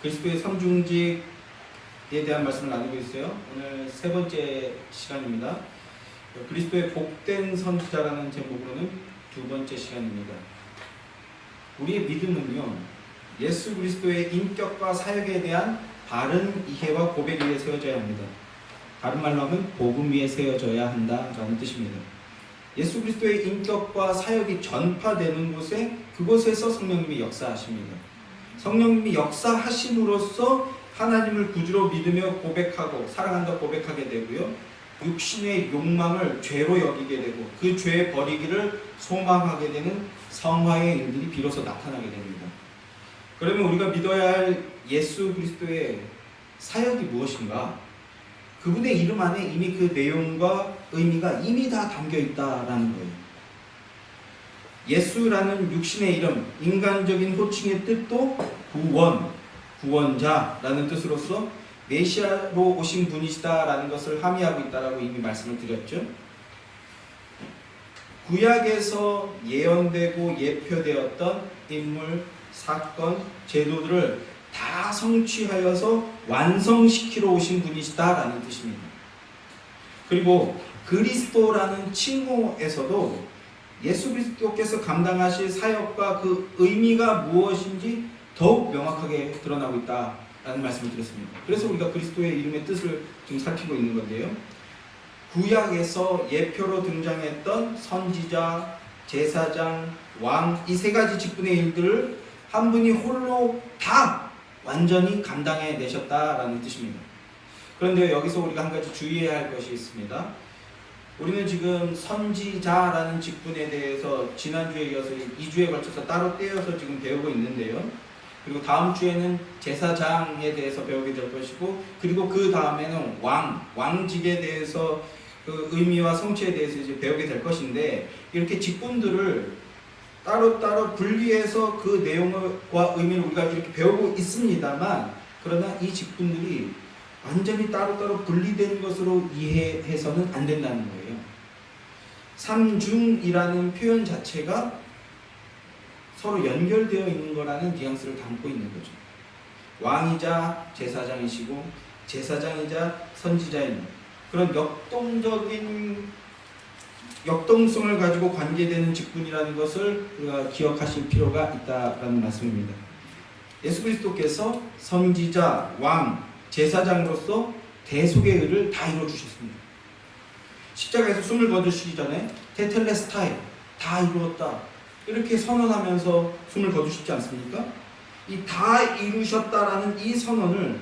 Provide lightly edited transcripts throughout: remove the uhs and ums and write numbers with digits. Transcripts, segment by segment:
그리스도의 삼중직에 대한 말씀을 나누고 있어요. 오늘 세 번째 시간입니다. 그리스도의 복된 선지자라는 제목으로는 두 번째 시간입니다. 우리의 믿음은요, 예수 그리스도의 인격과 사역에 대한 바른 이해와 고백 위에 세워져야 합니다. 다른 말로 하면 복음 위에 세워져야 한다라는 뜻입니다. 예수 그리스도의 인격과 사역이 전파되는 곳에 그곳에서 성령님이 역사하십니다. 성령님이 역사하심으로써 하나님을 구주로 믿으며 고백하고 사랑한다 고백하게 되고요, 육신의 욕망을 죄로 여기게 되고 그 죄 버리기를 소망하게 되는 성화의 일들이 비로소 나타나게 됩니다. 그러면 우리가 믿어야 할 예수 그리스도의 사역이 무엇인가? 그분의 이름 안에 이미 그 내용과 의미가 이미 다 담겨 있다라는 거예요. 예수라는 육신의 이름, 인간적인 호칭의 뜻도 구원, 구원자라는 뜻으로서 메시아로 오신 분이시다라는 것을 함의하고 있다라고 이미 말씀을 드렸죠. 구약에서 예언되고 예표되었던 인물, 사건, 제도들을 다 성취하여서 완성시키러 오신 분이시다라는 뜻입니다. 그리고 그리스도라는 칭호에서도 예수 그리스도께서 감당하실 사역과 그 의미가 무엇인지 더욱 명확하게 드러나고 있다라는 말씀을 드렸습니다. 그래서 우리가 그리스도의 이름의 뜻을 지금 살피고 있는 건데요. 구약에서 예표로 등장했던 선지자, 제사장, 왕, 이 세 가지 직분의 일들을 한 분이 홀로 다 완전히 감당해 내셨다라는 뜻입니다. 그런데 여기서 우리가 한 가지 주의해야 할 것이 있습니다. 우리는 지금 선지자라는 직분에 대해서 지난주에 이어서 2주에 걸쳐서 따로 떼어서 지금 배우고 있는데요. 그리고 다음 주에는 제사장에 대해서 배우게 될 것이고, 그리고 그 다음에는 왕직에 대해서 그 의미와 성취에 대해서 이제 배우게 될 것인데, 이렇게 직분들을 따로따로 분리해서 그 내용과 의미를 우리가 이렇게 배우고 있습니다만, 그러나 이 직분들이 완전히 따로따로 분리된 것으로 이해해서는 안 된다는 거예요. 삼중이라는 표현 자체가 서로 연결되어 있는 거라는 뉘앙스를 담고 있는 거죠. 왕이자 제사장이시고 제사장이자 선지자인 그런 역동성을 가지고 관계되는 직분이라는 것을 우리가 기억하실 필요가 있다라는 말씀입니다. 예수 그리스도께서 선지자, 왕, 제사장으로서 대속의 의를 다 이루어주셨습니다. 십자가에서 숨을 거두시기 전에 테텔레스타이, 다 이루었다, 이렇게 선언하면서 숨을 거두시지 않습니까? 이 다 이루셨다라는 이 선언을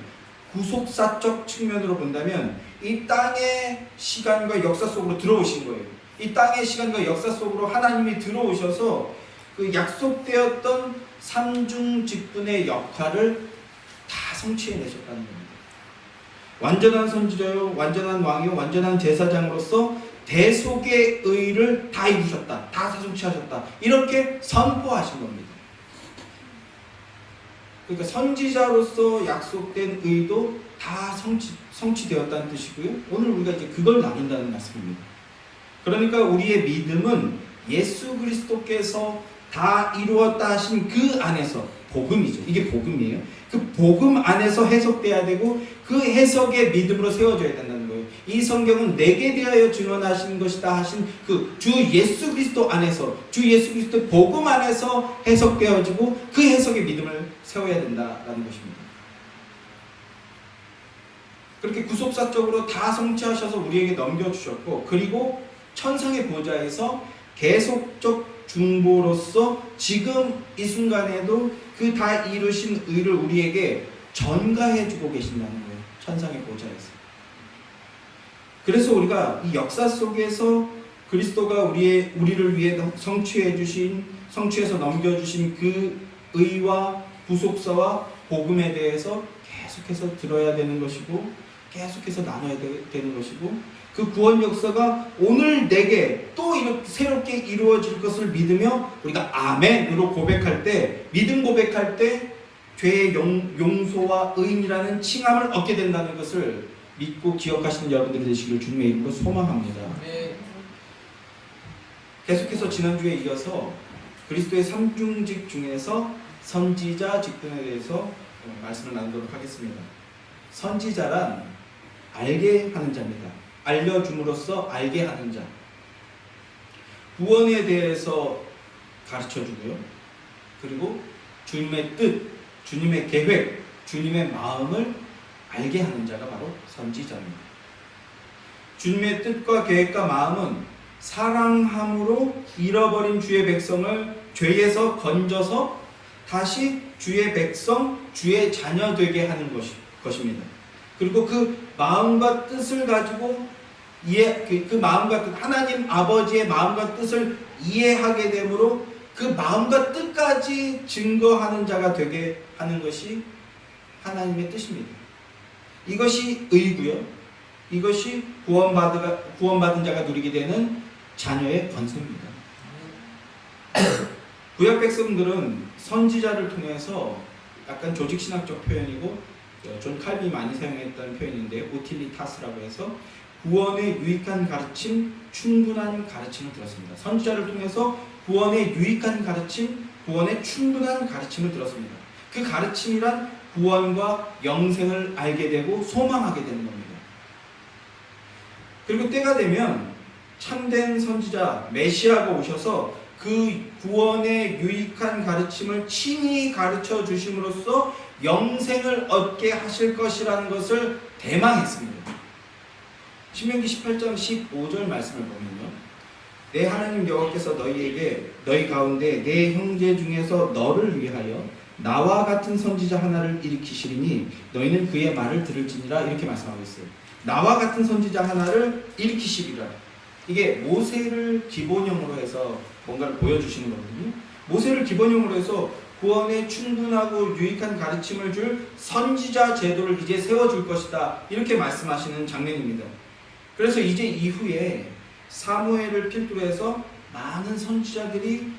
구속사적 측면으로 본다면 이 땅의 시간과 역사 속으로 들어오신 거예요. 이 땅의 시간과 역사 속으로 하나님이 들어오셔서 그 약속되었던 삼중 직분의 역할을 다 성취해내셨다는 겁니다. 완전한 선지자요, 완전한 왕이요, 완전한 제사장으로서 대속의 의를 다 이루셨다, 다 성취하셨다, 이렇게 선포하신 겁니다. 그러니까 선지자로서 약속된 의도 다 성취되었다는 뜻이고요. 오늘 우리가 이제 그걸 나눈다는 말씀입니다. 그러니까 우리의 믿음은 예수 그리스도께서 다 이루었다 하신 그 안에서, 복음이죠. 이게 복음이에요. 그 복음 안에서 해석돼야 되고 그 해석의 믿음으로 세워져야 된다는 거예요. 이 성경은 내게 대하여 증언하신 것이다 하신 그 주 예수 그리스도 안에서, 주 예수 그리스도 복음 안에서 해석되어지고 그 해석의 믿음을 세워야 된다라는 것입니다. 그렇게 구속사적으로 다 성취하셔서 우리에게 넘겨주셨고, 그리고 천상의 보좌에서 계속적 중보로서 지금 이 순간에도 그 다 이루신 의를 우리에게 전가해주고 계신다는 거예요. 천상의 보좌에서. 그래서 우리가 이 역사 속에서 그리스도가 우리를 위해 성취해서 넘겨주신 그 의와 구속사와 복음에 대해서 계속해서 들어야 되는 것이고, 계속해서 나눠야 되는 것이고, 그 구원 역사가 오늘 내게 또 이렇게 새롭게 이루어질 것을 믿으며 우리가 아멘으로 고백할 때, 믿음 고백할 때 죄의 용서와 의인이라는 칭함을 얻게 된다는 것을 믿고 기억하시는 여러분들이 되시기를 주님의 이름으로 소망합니다. 계속해서 지난주에 이어서 그리스도의 삼중직 중에서 선지자 직분에 대해서 말씀을 나누도록 하겠습니다. 선지자란 알게 하는 자입니다. 알려줌으로써 알게 하는 자. 구원에 대해서 가르쳐주고요. 그리고 주님의 뜻, 주님의 계획, 주님의 마음을 알게 하는 자가 바로 선지자입니다. 주님의 뜻과 계획과 마음은 사랑함으로 잃어버린 주의 백성을 죄에서 건져서 다시 주의 백성, 주의 자녀 되게 하는 것입니다. 그리고 그 마음과 뜻을 가지고 그 마음과 뜻, 하나님 아버지의 마음과 뜻을 이해하게 되므로 그 마음과 뜻까지 증거하는 자가 되게 하는 것이 하나님의 뜻입니다. 이것이 의고요. 이것이 구원받은 자가 누리게 되는 자녀의 권세입니다. 구약 백성들은 선지자를 통해서 약간 조직신학적 표현이고 존 칼빈이 많이 사용했던 표현인데 오틸리타스라고 해서 구원의 유익한 가르침, 충분한 가르침을 들었습니다. 선지자를 통해서 구원의 유익한 가르침, 구원의 충분한 가르침을 들었습니다. 그 가르침이란 구원과 영생을 알게 되고 소망하게 되는 겁니다. 그리고 때가 되면 참된 선지자 메시아가 오셔서 그 구원의 유익한 가르침을 친히 가르쳐 주심으로써 영생을 얻게 하실 것이라는 것을 대망했습니다. 신명기 18장 15절 말씀을 보면요, 내 하나님 여호와께서 너희에게 너희 가운데 내 형제 중에서 너를 위하여 나와 같은 선지자 하나를 일으키시리니 너희는 그의 말을 들을지니라, 이렇게 말씀하고 있어요. 나와 같은 선지자 하나를 일으키시리라. 이게 모세를 기본형으로 해서 뭔가를 보여주시는 거거든요. 모세를 기본형으로 해서 구원에 충분하고 유익한 가르침을 줄 선지자 제도를 이제 세워줄 것이다, 이렇게 말씀하시는 장면입니다. 그래서 이제 이후에 사무엘을 필두로 해서 많은 선지자들이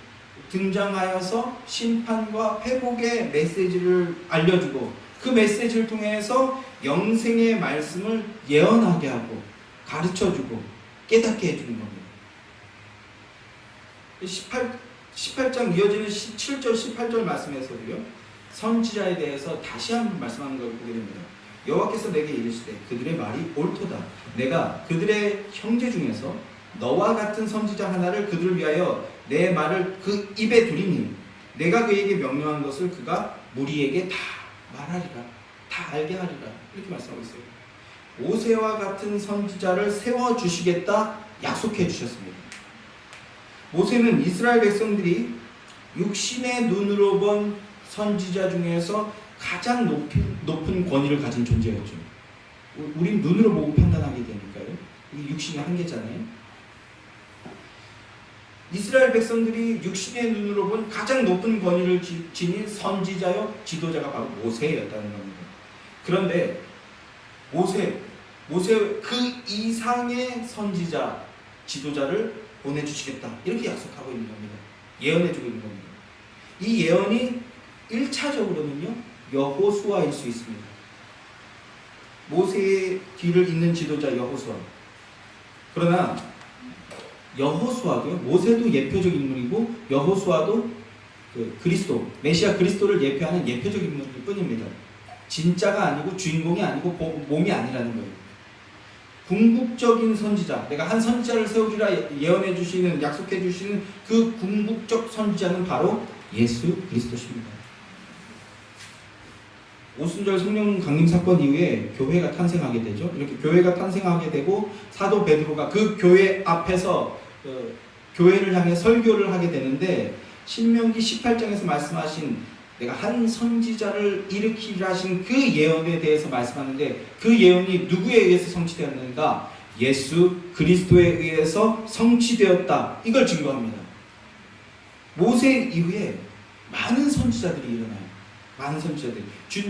등장하여서 심판과 회복의 메시지를 알려주고 그 메시지를 통해서 영생의 말씀을 예언하게 하고 가르쳐주고 깨닫게 해주는 겁니다. 18장 이어지는 17절 18절 말씀에서도요, 선지자에 대해서 다시 한번 말씀하는 걸 보게 됩니다. 여호와께서 내게 이르시되 그들의 말이 옳도다. 내가 그들의 형제 중에서 너와 같은 선지자 하나를 그들을 위하여 내 말을 그 입에 두리니 내가 그에게 명령한 것을 그가 무리에게 다 말하리라, 다 알게 하리라, 이렇게 말씀하고 있어요. 모세와 같은 선지자를 세워주시겠다 약속해 주셨습니다. 모세는 이스라엘 백성들이 육신의 눈으로 본 선지자 중에서 가장 높은 권위를 가진 존재였죠. 우린 눈으로 보고 판단하게 되니까요. 이게 육신의 한계잖아요. 이스라엘 백성들이 육신의 눈으로 본 가장 높은 권위를 지닌 선지자요 지도자가 바로 모세였다는 겁니다. 그런데 모세 그 이상의 선지자 지도자를 보내주시겠다, 이렇게 약속하고 있는 겁니다. 예언해주고 있는 겁니다. 이 예언이 1차적으로는요 여호수아일 수 있습니다. 모세의 뒤를 잇는 지도자 여호수아. 그러나 여호수아도요, 모세도 예표적 인물이고 여호수아도 그 그리스도, 메시아 그리스도를 예표하는 예표적 인물일 뿐입니다. 진짜가 아니고 주인공이 아니고 몸이 아니라는 거예요. 궁극적인 선지자, 내가 한 선지자를 세우리라 예언해 주시는, 약속해 주시는 그 궁극적 선지자는 바로 예수 그리스도십니다. 오순절 성령 강림 사건 이후에 교회가 탄생하게 되죠. 이렇게 교회가 탄생하게 되고 사도 베드로가 그 교회 앞에서 교회를 향해 설교를 하게 되는데, 신명기 18장에서 말씀하신 내가 한 선지자를 일으키리라 하신 그 예언에 대해서 말씀하는데, 그 예언이 누구에 의해서 성취되었는가? 예수 그리스도에 의해서 성취되었다, 이걸 증거합니다. 모세 이후에 많은 선지자들이 일어나요.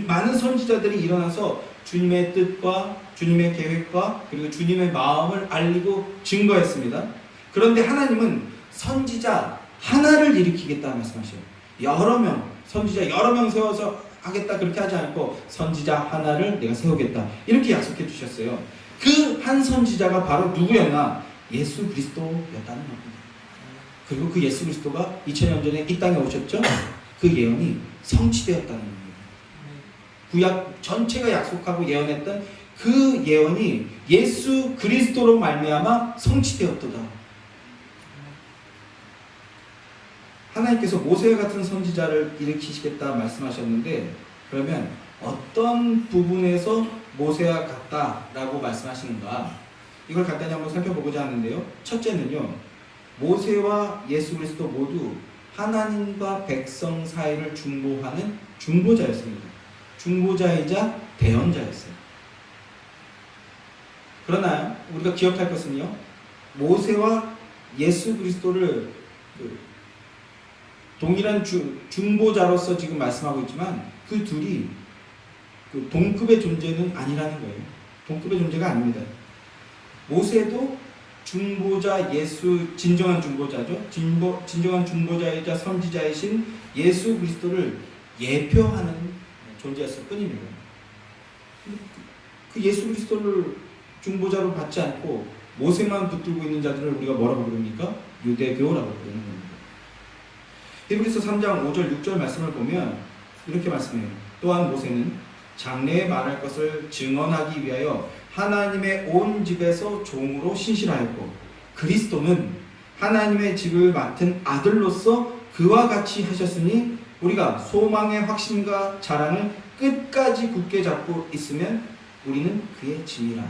많은 선지자들이 일어나서 주님의 뜻과 주님의 계획과 그리고 주님의 마음을 알리고 증거했습니다. 그런데 하나님은 선지자 하나를 일으키겠다 말씀하셔요. 선지자 여러 명 세워서 하겠다, 그렇게 하지 않고 선지자 하나를 내가 세우겠다, 이렇게 약속해 주셨어요. 그 한 선지자가 바로 누구였나? 예수 그리스도였다는 겁니다. 그리고 그 예수 그리스도가 2000년 전에 이 땅에 오셨죠? 그 예언이 성취되었다는 겁니다. 구약 전체가 약속하고 예언했던 그 예언이 예수 그리스도로 말미암아 성취되었도다. 하나님께서 모세와 같은 선지자를 일으키시겠다 말씀하셨는데, 그러면 어떤 부분에서 모세와 같다라고 말씀하시는가? 이걸 간단히 한번 살펴보고자 하는데요. 첫째는요, 모세와 예수 그리스도 모두 하나님과 백성 사이를 중보하는 중보자였습니다. 중보자이자 대언자였어요. 그러나 우리가 기억할 것은요, 모세와 예수 그리스도를 동일한 중보자로서 지금 말씀하고 있지만 그 둘이 동급의 존재는 아니라는 거예요. 동급의 존재가 아닙니다. 모세도 중보자 진정한 중보자죠. 진정한 중보자이자 선지자이신 예수 그리스도를 예표하는 존재였을 뿐입니다. 그 예수 그리스도를 중보자로 받지 않고 모세만 붙들고 있는 자들을 우리가 뭐라고 부릅니까? 유대교라고 부르는 겁니다. 히브리서 3장 5절 6절 말씀을 보면 이렇게 말씀해요. 또한 모세는 장래에 말할 것을 증언하기 위하여 하나님의 온 집에서 종으로 신실하였고, 그리스도는 하나님의 집을 맡은 아들로서 그와 같이 하셨으니 우리가 소망의 확신과 자랑을 끝까지 굳게 잡고 있으면 우리는 그의 집이라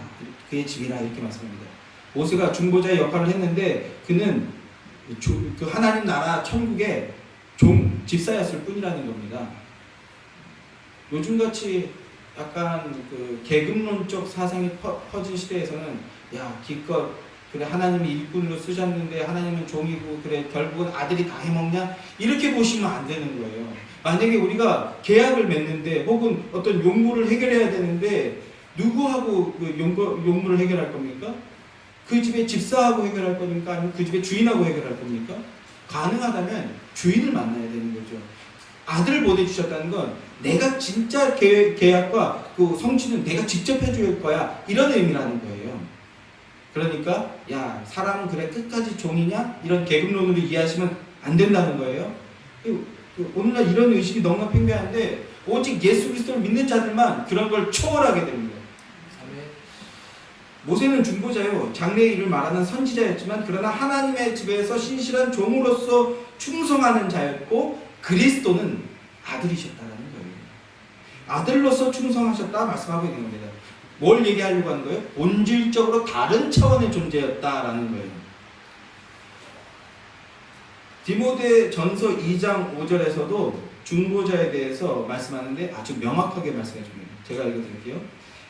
이렇게 말씀합니다. 모세가 중보자의 역할을 했는데 그는 그 하나님 나라 천국의 집사였을 뿐이라는 겁니다. 요즘같이 약간 그 계급론적 사상이 퍼진 시대에서는 기껏 그래 하나님이 일꾼으로 쓰셨는데 하나님은 종이고 그래 결국은 아들이 다 해먹냐? 이렇게 보시면 안 되는 거예요. 만약에 우리가 계약을 맺는데 혹은 어떤 용무를 해결해야 되는데 누구하고 그 용무를 해결할 겁니까? 그 집의 집사하고 해결할 겁니까? 아니면 그 집의 주인하고 해결할 겁니까? 가능하다면 주인을 만나야 되는 거죠. 아들을 보내주셨다는 건 내가 진짜 계약과 그 성취는 내가 직접 해줄 거야, 이런 의미라는 거예요. 그러니까 사람은 그래 끝까지 종이냐? 이런 계급론으로 이해하시면 안 된다는 거예요. 오늘날 이런 의식이 너무나 팽배한데 오직 예수 그리스도를 믿는 자들만 그런 걸 초월하게 됩니다. 모세는 중보자요, 장래의 일을 말하는 선지자였지만 그러나 하나님의 집에서 신실한 종으로서 충성하는 자였고, 그리스도는 아들이셨다는 거예요. 아들로서 충성하셨다 말씀하고 있는 겁니다. 뭘 얘기하려고 하는 거예요? 본질적으로 다른 차원의 존재였다라는 거예요. 디모데 전서 2장 5절에서도 중보자에 대해서 말씀하는데 아주 명확하게 말씀해 줍니다. 제가 읽어드릴게요.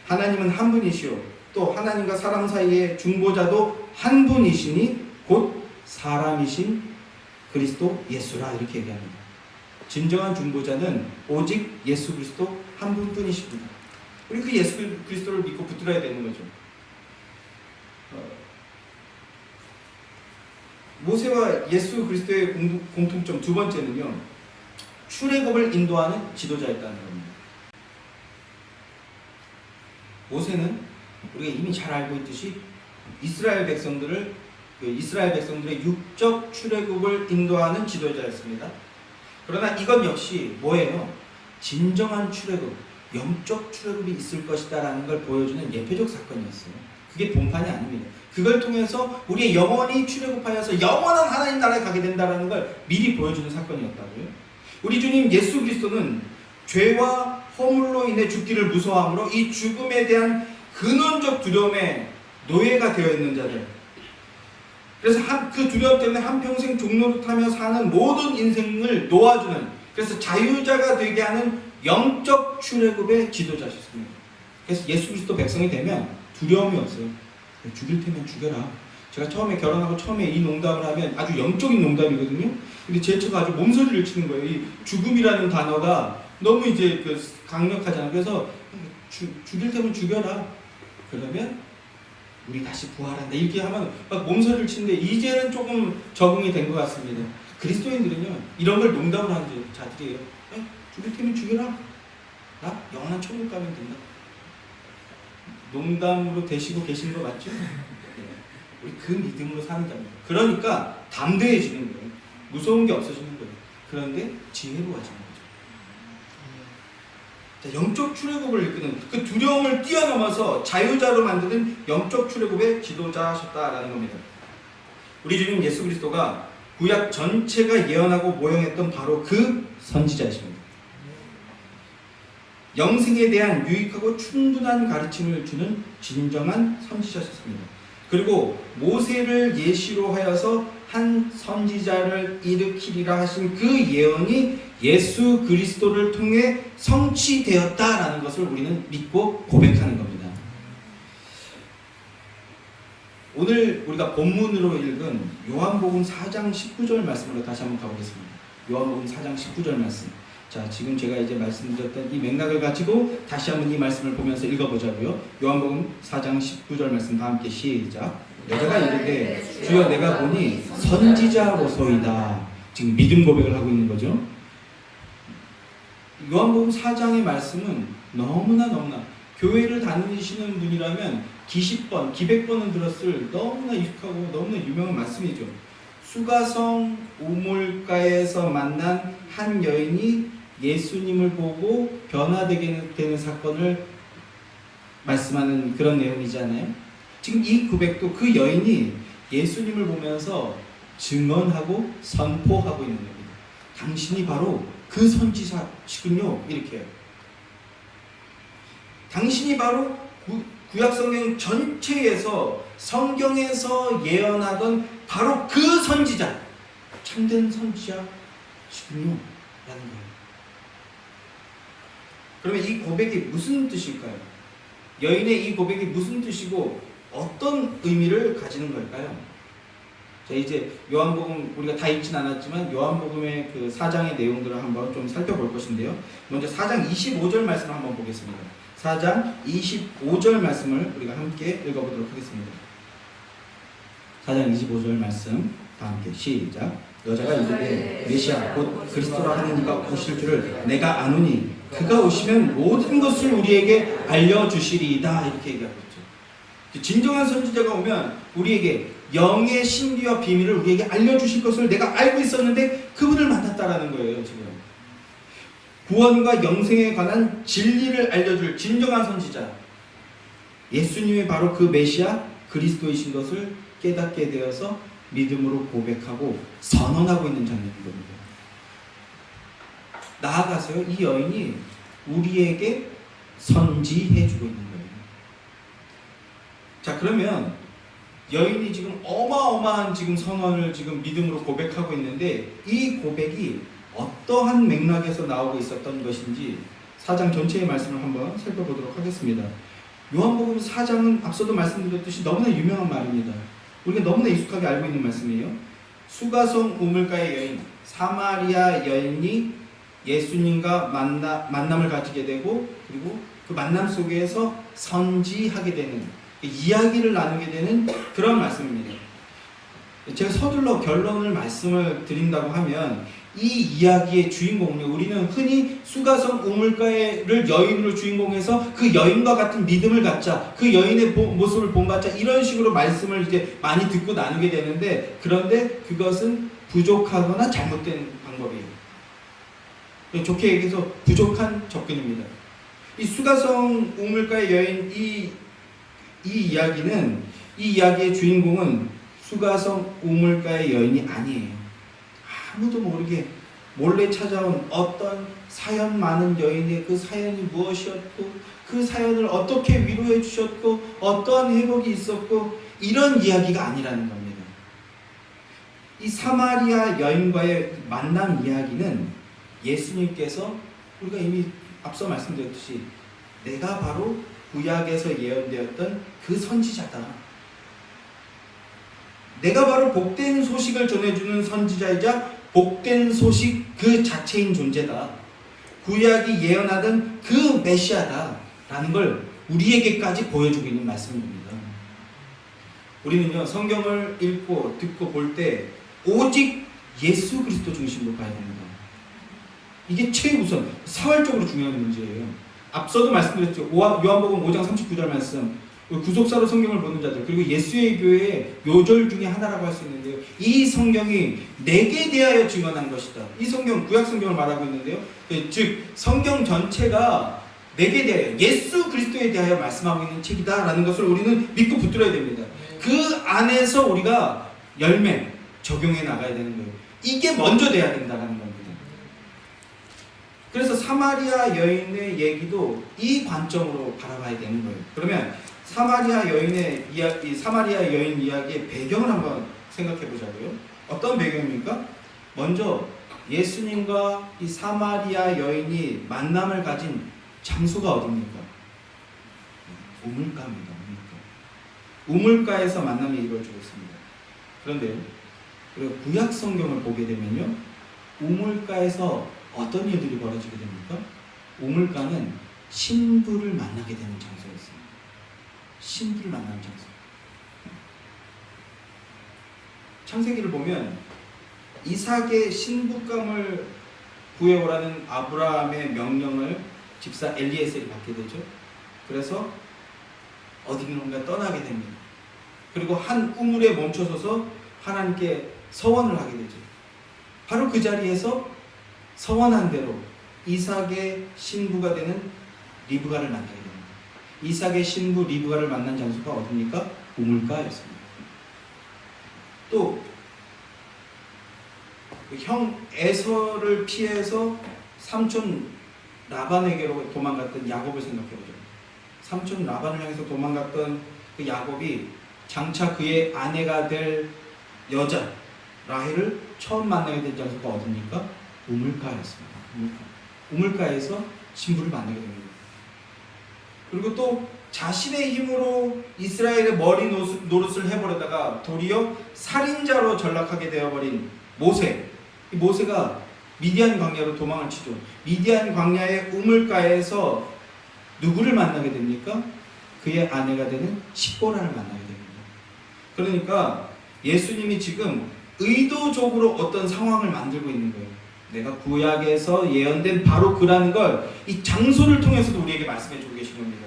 하나님은 한 분이시오, 또 하나님과 사람 사이의 중보자도 한 분이시니 곧 사람이신 그리스도 예수라, 이렇게 얘기합니다. 진정한 중보자는 오직 예수 그리스도 한 분뿐이십니다. 우리 그 예수 그리스도를 믿고 붙들어야 되는 거죠. 모세와 예수 그리스도의 공통점 두 번째는요, 출애굽을 인도하는 지도자였다는 겁니다. 모세는 우리가 이미 잘 알고 있듯이 이스라엘 백성들의 육적 출애굽을 인도하는 지도자였습니다. 그러나 이건 역시 뭐예요? 진정한 출애굽, 영적 출애굽이 있을 것이다라는 걸 보여주는 예표적 사건이었어요. 그게 본판이 아닙니다. 그걸 통해서 우리의 영원히 출애굽하여서 영원한 하나님 나라에 가게 된다라는 걸 미리 보여주는 사건이었다고요. 우리 주님 예수 그리스도는 죄와 허물로 인해 죽기를 무서워하므로 이 죽음에 대한 근원적 두려움에 노예가 되어 있는 자들, 그래서 그 두려움 때문에 한평생 종노릇하며 사는 모든 인생을 놓아주는, 그래서 자유자가 되게 하는 영적 출애굽의 지도자셨습니다. 그래서 예수 그리스도 백성이 되면 두려움이 없어요. 죽일 테면 죽여라. 제가 처음에 결혼하고 처음에 이 농담을 하면 아주 영적인 농담이거든요. 근데 제 처가 아주 몸소리를 치는 거예요. 이 죽음이라는 단어가 너무 이제 강력하잖아요. 그래서 죽일 테면 죽여라. 그러면 우리 다시 부활한다. 이렇게 하면 막 몸소리를 치는데 이제는 조금 적응이 된 것 같습니다. 그리스도인들은요, 이런 걸 농담을 하는 자들이에요. 죽일 테면 죽여라. 나 영원한 천국 가면 된다. 농담으로 되시고 계신 거 맞죠? 네. 우리 그 믿음으로 사는 자입니다. 그러니까 담대해지는 거예요. 무서운 게 없어지는 거예요. 그런데 지혜로워지는 거죠. 자, 영적 출애굽을 이끄는 그 두려움을 뛰어넘어서 자유자로 만드는 영적 출애굽의 지도자셨다라는 겁니다. 우리 주님 예수 그리스도가 구약 전체가 예언하고 모형했던 바로 그 선지자이십니다. 영생에 대한 유익하고 충분한 가르침을 주는 진정한 선지자셨습니다. 그리고 모세를 예시로 하여서 한 선지자를 일으키리라 하신 그 예언이 예수 그리스도를 통해 성취되었다라는 것을 우리는 믿고 고백하는 겁니다. 오늘 우리가 본문으로 읽은 요한복음 4장 19절 말씀으로 다시 한번 가보겠습니다. 요한복음 4장 19절 말씀. 자, 지금 제가 이제 말씀드렸던 이 맥락을 가지고 다시 한번 이 말씀을 보면서 읽어보자고요. 요한복음 4장 19절 말씀 다 함께 시작. 여자가 이르되 주여 내가 보니 선지자로소이다. 지금 믿음 고백을 하고 있는 거죠. 요한복음 4장의 말씀은 너무나 교회를 다니시는 분이라면 기십번, 기백번은 들었을 너무나 익숙하고 너무나 유명한 말씀이죠. 수가성 우물가에서 만난 한 여인이 예수님을 보고 변화되게 되는 사건을 말씀하는 그런 내용이잖아요. 지금 이 고백도 그 여인이 예수님을 보면서 증언하고 선포하고 있는 겁니다. 당신이 바로 그 선지자시군요. 이렇게요. 당신이 바로 구약성경 전체에서 성경에서 예언하던 바로 그 선지자, 참된 선지자시군요. 라는 거예요. 그러면 이 고백이 무슨 뜻일까요? 여인의 이 고백이 무슨 뜻이고 어떤 의미를 가지는 걸까요? 자, 이제 요한복음 우리가 다 읽진 않았지만 요한복음의 그 4장의 내용들을 한번 좀 살펴볼 것인데요. 먼저 4장 25절 말씀을 한번 보겠습니다. 4장 25절 말씀을 우리가 함께 읽어보도록 하겠습니다. 4장 25절 말씀 다 함께 시작. 여자가 이르되 메시아 곧 그리스도라 하는 이가 오실 줄을 내가 아노니 그가 오시면 모든 것을 우리에게 알려주시리이다. 이렇게 얘기하고 있죠. 진정한 선지자가 오면 우리에게 영의 신비와 비밀을 우리에게 알려주실 것을 내가 알고 있었는데 그분을 만났다라는 거예요. 지금 구원과 영생에 관한 진리를 알려줄 진정한 선지자, 예수님이 바로 그 메시아 그리스도이신 것을 깨닫게 되어서 믿음으로 고백하고 선언하고 있는 장면인 겁니다. 나아가서요, 이 여인이 우리에게 선지해주고 있는 거예요. 자, 그러면 여인이 지금 어마어마한 지금 선언을 지금 믿음으로 고백하고 있는데 이 고백이 어떠한 맥락에서 나오고 있었던 것인지 4장 전체의 말씀을 한번 살펴보도록 하겠습니다. 요한복음 4장은 앞서도 말씀드렸듯이 너무나 유명한 말입니다. 우리가 너무나 익숙하게 알고 있는 말씀이에요. 수가성 우물가의 여인, 사마리아 여인이 예수님과 만남을 가지게 되고 그리고 그 만남 속에서 선지하게 되는, 이야기를 나누게 되는 그런 말씀입니다. 제가 서둘러 결론을 말씀을 드린다고 하면 이 이야기의 주인공은요, 우리는 흔히 수가성 우물가를 여인으로 주인공해서 그 여인과 같은 믿음을 갖자, 그 여인의 모습을 본받자, 이런 식으로 말씀을 이제 많이 듣고 나누게 되는데, 그런데 그것은 부족하거나 잘못된 방법이에요. 좋게 얘기해서 부족한 접근입니다. 이 수가성 우물가의 여인, 이 이야기는, 이 이야기의 주인공은 수가성 우물가의 여인이 아니에요. 아무도 모르게 몰래 찾아온 어떤 사연 많은 여인의 그 사연이 무엇이었고, 그 사연을 어떻게 위로해 주셨고, 어떠한 회복이 있었고, 이런 이야기가 아니라는 겁니다. 이 사마리아 여인과의 만남 이야기는 예수님께서, 우리가 이미 앞서 말씀드렸듯이 내가 바로 구약에서 예언되었던 그 선지자다, 내가 바로 복된 소식을 전해주는 선지자이자 복된 소식 그 자체인 존재다, 구약이 예언하던 그 메시아다 라는 걸 우리에게까지 보여주고 있는 말씀입니다. 우리는요, 성경을 읽고 듣고 볼 때 오직 예수 그리스도 중심으로 봐야 됩니다. 이게 최우선 사활적으로 중요한 문제예요. 앞서도 말씀드렸죠. 요한복음 5장 39절 말씀, 구속사로 성경을 보는 자들, 그리고 예수의 교회의 요절 중에 하나라고 할 수 있는데요, 이 성경이 내게 대하여 증언한 것이다. 이 성경, 구약 성경을 말하고 있는데요, 즉 성경 전체가 내게 대하여 예수 그리스도에 대하여 말씀하고 있는 책이다라는 것을 우리는 믿고 붙들어야 됩니다. 그 안에서 우리가 열매 적용해 나가야 되는 거예요. 이게 먼저 돼야 된다는 겁니다. 그래서 사마리아 여인의 얘기도 이 관점으로 바라봐야 되는 거예요. 그러면 사마리아 여인 이야기의 배경을 한번 생각해 보자고요. 어떤 배경입니까? 먼저 예수님과 이 사마리아 여인이 만남을 가진 장소가 어디입니까? 우물가입니다. 우물가에서 만남이 이루어지고 있습니다. 그런데요, 우리가 구약 성경을 보게 되면요, 우물가에서 어떤 일들이 벌어지게 됩니까? 우물가는 신부를 만나게 되는 장소였습니다. 신부를 만나는 장소. 창세기를 보면 이삭의 신부감을 구해오라는 아브라함의 명령을 집사 엘리에셀이 받게 되죠. 그래서 어디론가 떠나게 됩니다. 그리고 한 우물에 멈춰서서 하나님께 서원을 하게 되죠. 바로 그 자리에서 서원한 대로 이삭의 신부가 되는 리브가를 만나게 됩니다. 이삭의 신부 리브가를 만난 장소가 어디입니까? 우물가였습니다. 또 형 에서를 피해서 삼촌 라반에게로 도망갔던 야곱을 생각해보죠. 삼촌 라반을 향해서 도망갔던 그 야곱이 장차 그의 아내가 될 여자 라헬을 처음 만나게 된 장소가 어디입니까? 우물가였습니다. 우물가에서 신부를 만나게 됩니다. 그리고 또 자신의 힘으로 이스라엘의 머리 노릇을 해버리다가 도리어 살인자로 전락하게 되어버린 모세. 이 모세가 미디안 광야로 도망을 치죠. 미디안 광야의 우물가에서 누구를 만나게 됩니까? 그의 아내가 되는 십보라를 만나게 됩니다. 그러니까 예수님이 지금 의도적으로 어떤 상황을 만들고 있는 거예요. 내가 구약에서 예언된 바로 그라는 걸 이 장소를 통해서도 우리에게 말씀해 주고 계신 겁니다.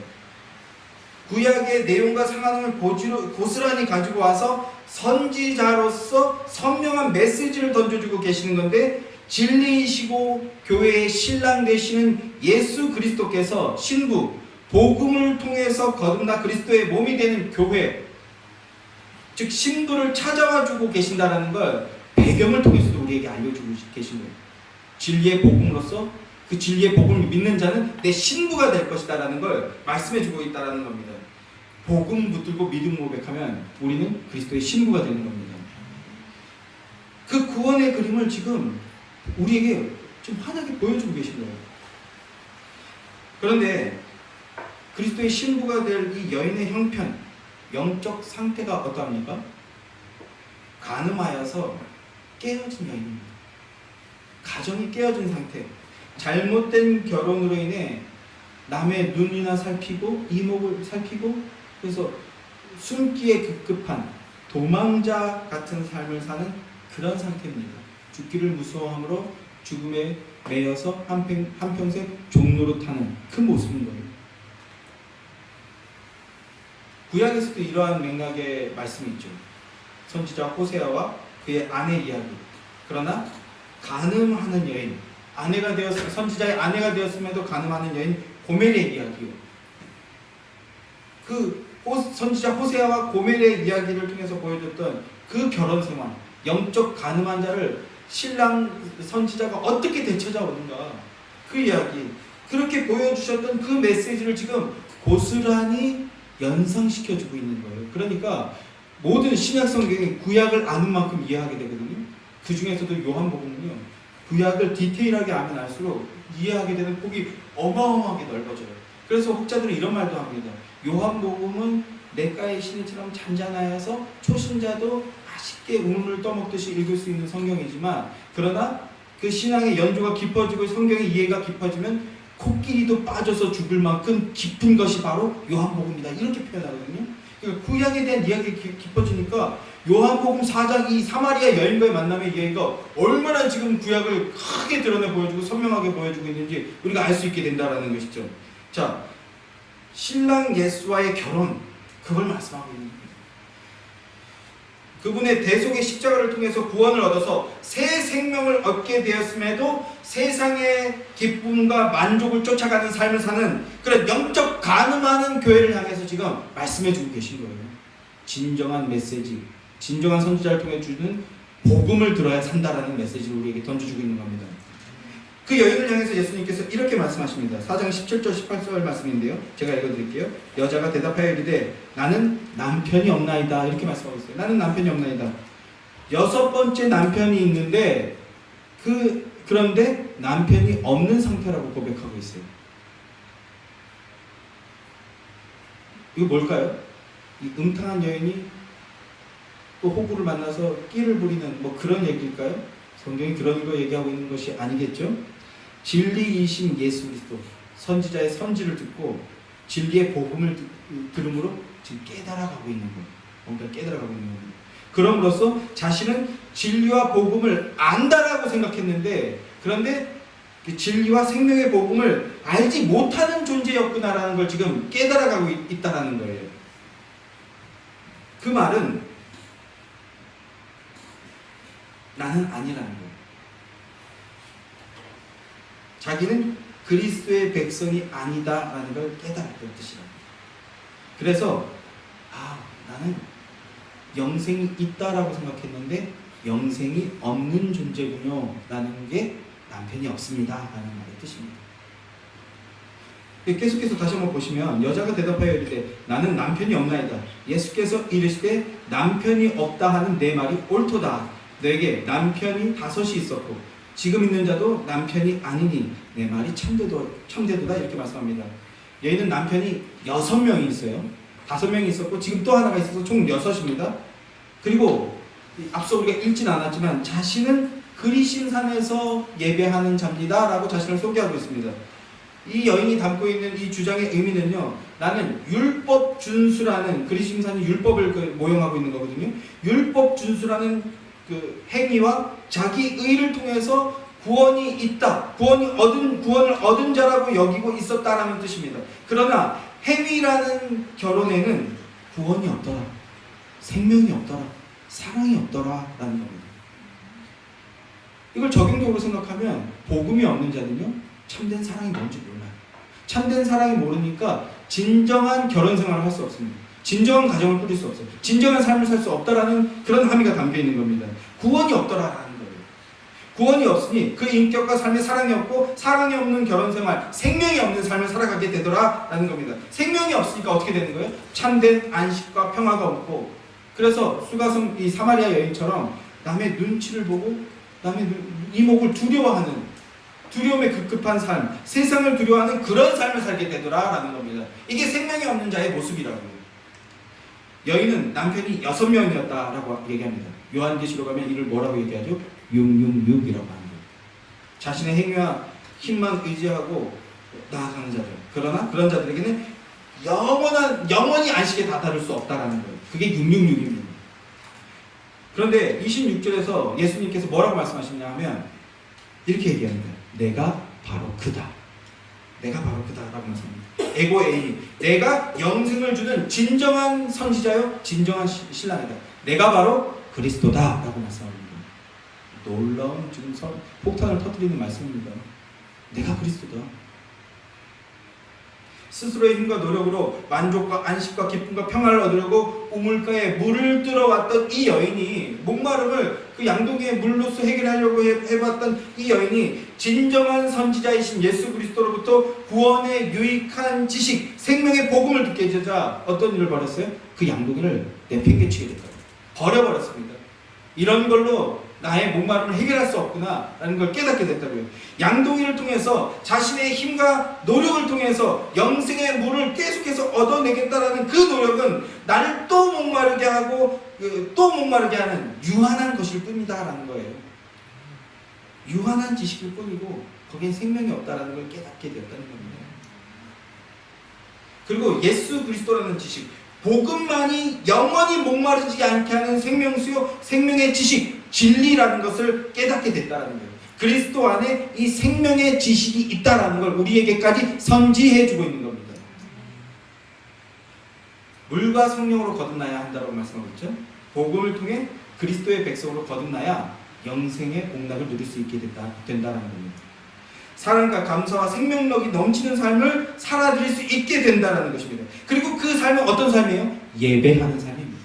구약의 내용과 상황을 고스란히 가지고 와서 선지자로서 선명한 메시지를 던져주고 계시는 건데, 진리이시고 교회의 신랑 되시는 예수 그리스도께서 신부, 복음을 통해서 거듭나 그리스도의 몸이 되는 교회, 즉 신부를 찾아와 주고 계신다는 걸 배경을 통해서도 우리에게 알려주고 계신 거예요. 진리의 복음으로서 그 진리의 복음을 믿는 자는 내 신부가 될 것이다라는 걸 말씀해 주고 있다는 겁니다. 복음 붙들고 믿음 고백하면 우리는 그리스도의 신부가 되는 겁니다. 그 구원의 그림을 지금 우리에게 좀 환하게 보여주고 계신 거예요. 그런데 그리스도의 신부가 될 이 여인의 형편, 영적 상태가 어떠합니까? 간음하여서 깨어진 여인입니다. 가정이 깨어진 상태, 잘못된 결혼으로 인해 남의 눈이나 살피고 이목을 살피고, 그래서 숨기에 급급한 도망자 같은 삶을 사는 그런 상태입니다. 죽기를 무서워함으로 죽음에 매여서 한평생 종노릇하는 그 모습인 거예요. 구약에서도 이러한 맥락의 말씀이 있죠. 선지자 호세아와 그의 아내 이야기. 그러나 간음하는 여인, 선지자의 아내가 되었음에도 간음하는 여인 고멜의 이야기요. 그 선지자 호세아와 고멜의 이야기를 통해서 보여줬던 그 결혼 생활, 영적 간음한 자를 신랑 선지자가 어떻게 되찾아오는가, 그 이야기, 그렇게 보여주셨던 그 메시지를 지금 고스란히 연상시켜주고 있는 거예요. 그러니까 모든 신약 성경이 구약을 아는 만큼 이해하게 되거든요. 그 중에서도 요한복음은요, 구약을 디테일하게 알면 알수록 이해하게 되는 폭이 어마어마하게 넓어져요. 그래서 혹자들은 이런 말도 합니다. 요한복음은 냇가의 시내처럼 잔잔하여서 초신자도 맛있게 우물을 떠먹듯이 읽을 수 있는 성경이지만, 그러나 그 신앙의 연조가 깊어지고 성경의 이해가 깊어지면 코끼리도 빠져서 죽을 만큼 깊은 것이 바로 요한복음이다, 이렇게 표현하거든요. 그러니까 구약에 대한 이야기가 깊어지니까 요한복음 4장 이 사마리아 여인과의 만남의 이야기가 얼마나 지금 구약을 크게 드러내 보여주고 선명하게 보여주고 있는지 우리가 알 수 있게 된다는 것이죠. 자, 신랑 예수와의 결혼, 그걸 말씀하고 있는 겁니다. 그분의 대속의 십자가를 통해서 구원을 얻어서 새 생명을 얻게 되었음에도 세상의 기쁨과 만족을 쫓아가는 삶을 사는 그런 영적 가늠하는 교회를 향해서 지금 말씀해 주고 계신 거예요. 진정한 메시지, 진정한 선지자를 통해 주는 복음을 들어야 산다라는 메시지를 우리에게 던져주고 있는 겁니다. 그 여인을 향해서 예수님께서 이렇게 말씀하십니다. 4장 17절 18절 말씀인데요, 제가 읽어드릴게요. 여자가 대답하여 이르되 나는 남편이 없나이다. 이렇게 말씀하고 있어요. 나는 남편이 없나이다. 6번째 남편이 있는데 그런데 남편이 없는 상태라고 고백하고 있어요. 이거 뭘까요? 이 음탕한 여인이 또 호구를 만나서 끼를 부리는 뭐 그런 얘기일까요? 성경이 그런 거 얘기하고 있는 것이 아니겠죠? 진리이신 예수 그리스도 선지자의 선지를 듣고 진리의 복음을 들음으로 지금 깨달아가고 있는 거예요. 뭔가 깨달아가고 있는 거예요. 그럼으로써 자신은 진리와 복음을 안다라고 생각했는데, 그런데 그 진리와 생명의 복음을 알지 못하는 존재였구나라는 걸 지금 깨달아가고 있다라는 거예요. 그 말은 나는 아니라는 거예요. 자기는 그리스도의 백성이 아니다라는 걸 깨달았던 뜻이랍니다. 그래서 나는 영생이 있다라고 생각했는데 영생이 없는 존재군요 라는 게 남편이 없습니다 라는 말의 뜻입니다. 계속해서 다시 한번 보시면 여자가 대답하여 이르되 나는 남편이 없나이다. 예수께서 이르시되 남편이 없다 하는 내 말이 옳도다. 너에게 남편이 5이 있었고 지금 있는 자도 남편이 아니니 내 말이 참되도다. 이렇게 말씀합니다. 여인은 남편이 6명이 있어요. 5명이 있었고 지금 또 하나가 있어서 총 6입니다. 그리고 앞서 우리가 읽진 않았지만 자신은 그리신산에서 예배하는 자입니다 라고 자신을 소개하고 있습니다. 이 여인이 담고 있는 이 주장의 의미는요, 나는 율법 준수라는, 그리신산이 율법을 모형하고 있는 거거든요. 율법 준수라는 그 행위와 자기 의를 통해서 구원이 있다, 구원을 얻은 자라고 여기고 있었다라는 뜻입니다. 그러나 행위라는 결혼에는 구원이 없더라, 생명이 없더라, 사랑이 없더라 라는 겁니다. 이걸 적용적으로 생각하면 복음이 없는 자는요, 참된 사랑이 뭔지 몰라요. 참된 사랑이 모르니까 진정한 결혼 생활을 할 수 없습니다. 진정한 가정을 꾸릴 수 없어요. 진정한 삶을 살 수 없다라는 그런 함의가 담겨 있는 겁니다. 구원이 없더라라는 거예요. 구원이 없으니 그 인격과 삶에 사랑이 없고, 사랑이 없는 결혼 생활, 생명이 없는 삶을 살아가게 되더라라는 겁니다. 생명이 없으니까 어떻게 되는 거예요? 참된 안식과 평화가 없고, 그래서 수가성 이 사마리아 여인처럼 남의 눈치를 보고 남의 이목을 두려워하는, 두려움에 급급한 삶, 세상을 두려워하는 그런 삶을 살게 되더라라는 겁니다. 이게 생명이 없는 자의 모습이라고요. 여인은 남편이 6명이었다라고 얘기합니다. 요한계시록 가면 이를 뭐라고 얘기하죠? 666이라고 하는 거예요. 자신의 행위와 힘만 의지하고 나아가는 자들. 그러나 그런 자들에게는 영원히 안식에 다다를 수 없다라는 거예요. 그게 666입니다. 그런데 26절에서 예수님께서 뭐라고 말씀하시냐 하면 이렇게 얘기합니다. 내가 바로 그다. 내가 바로 그다라고 말씀합니다. 에고에이, 내가 영생을 주는 진정한 선지자요, 진정한 신랑이다. 내가 바로 그리스도다라고 말씀합니다. 놀라운 지금 폭탄을 터뜨리는 말씀입니다. 내가 그리스도다. 스스로의 힘과 노력으로 만족과 안식과 기쁨과 평화를 얻으려고 우물가에 물을 들어왔던 이 여인이, 목마름을 그 양동이의 물로서 해결하려고 해봤던 이 여인이 진정한 선지자이신 예수 그리스도로부터 구원의 유익한 지식, 생명의 복음을 듣게 되자 어떤 일을 벌였어요? 그 양동이를 내팽개치게 됐다. 버려버렸습니다. 이런 걸로 나의 목마름을 해결할 수 없구나 라는 걸 깨닫게 됐다고요. 양동이를 통해서 자신의 힘과 노력을 통해서 영생의 물을 계속해서 얻어내겠다라는 그 노력은 나를 또 목마르게 하고 또 목마르게 하는 유한한 것일 뿐이다 라는 거예요. 유한한 지식일 뿐이고 거기엔 생명이 없다라는 걸 깨닫게 되었다는 겁니다. 그리고 예수 그리스도라는 지식, 복음만이 영원히 목마르지 않게 하는 생명수요, 생명의 지식, 진리라는 것을 깨닫게 됐다는 거예요. 그리스도 안에 이 생명의 지식이 있다는 걸 우리에게까지 선지해 주고 있는 겁니다. 물과 성령으로 거듭나야 한다고 말씀하고 있죠. 복음을 통해 그리스도의 백성으로 거듭나야 영생의 복락을 누릴 수 있게 된다는 겁니다. 사랑과 감사와 생명력이 넘치는 삶을 살아드릴 수 있게 된다는 것입니다. 그리고 그 삶은 어떤 삶이에요? 예배하는 삶입니다.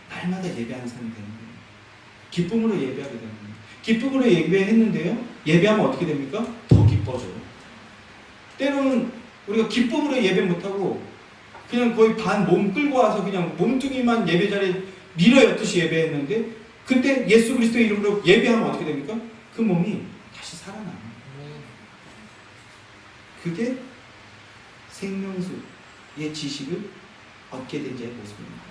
날마다 예배하는 삶이 되는 거예요. 기쁨으로 예배하게 되는 거예요. 기쁨으로 예배했는데요, 예배하면 어떻게 됩니까? 더 기뻐져요. 때로는 우리가 기쁨으로 예배 못하고 그냥 거의 반 몸 끌고 와서 그냥 몸뚱이만 예배 자리에 밀어였듯이 예배했는데, 그때 예수 그리스도의 이름으로 예배하면 어떻게 됩니까? 그 몸이 다시 살아나요. 그게 생명수의 지식을 얻게 된 자의 모습입니다.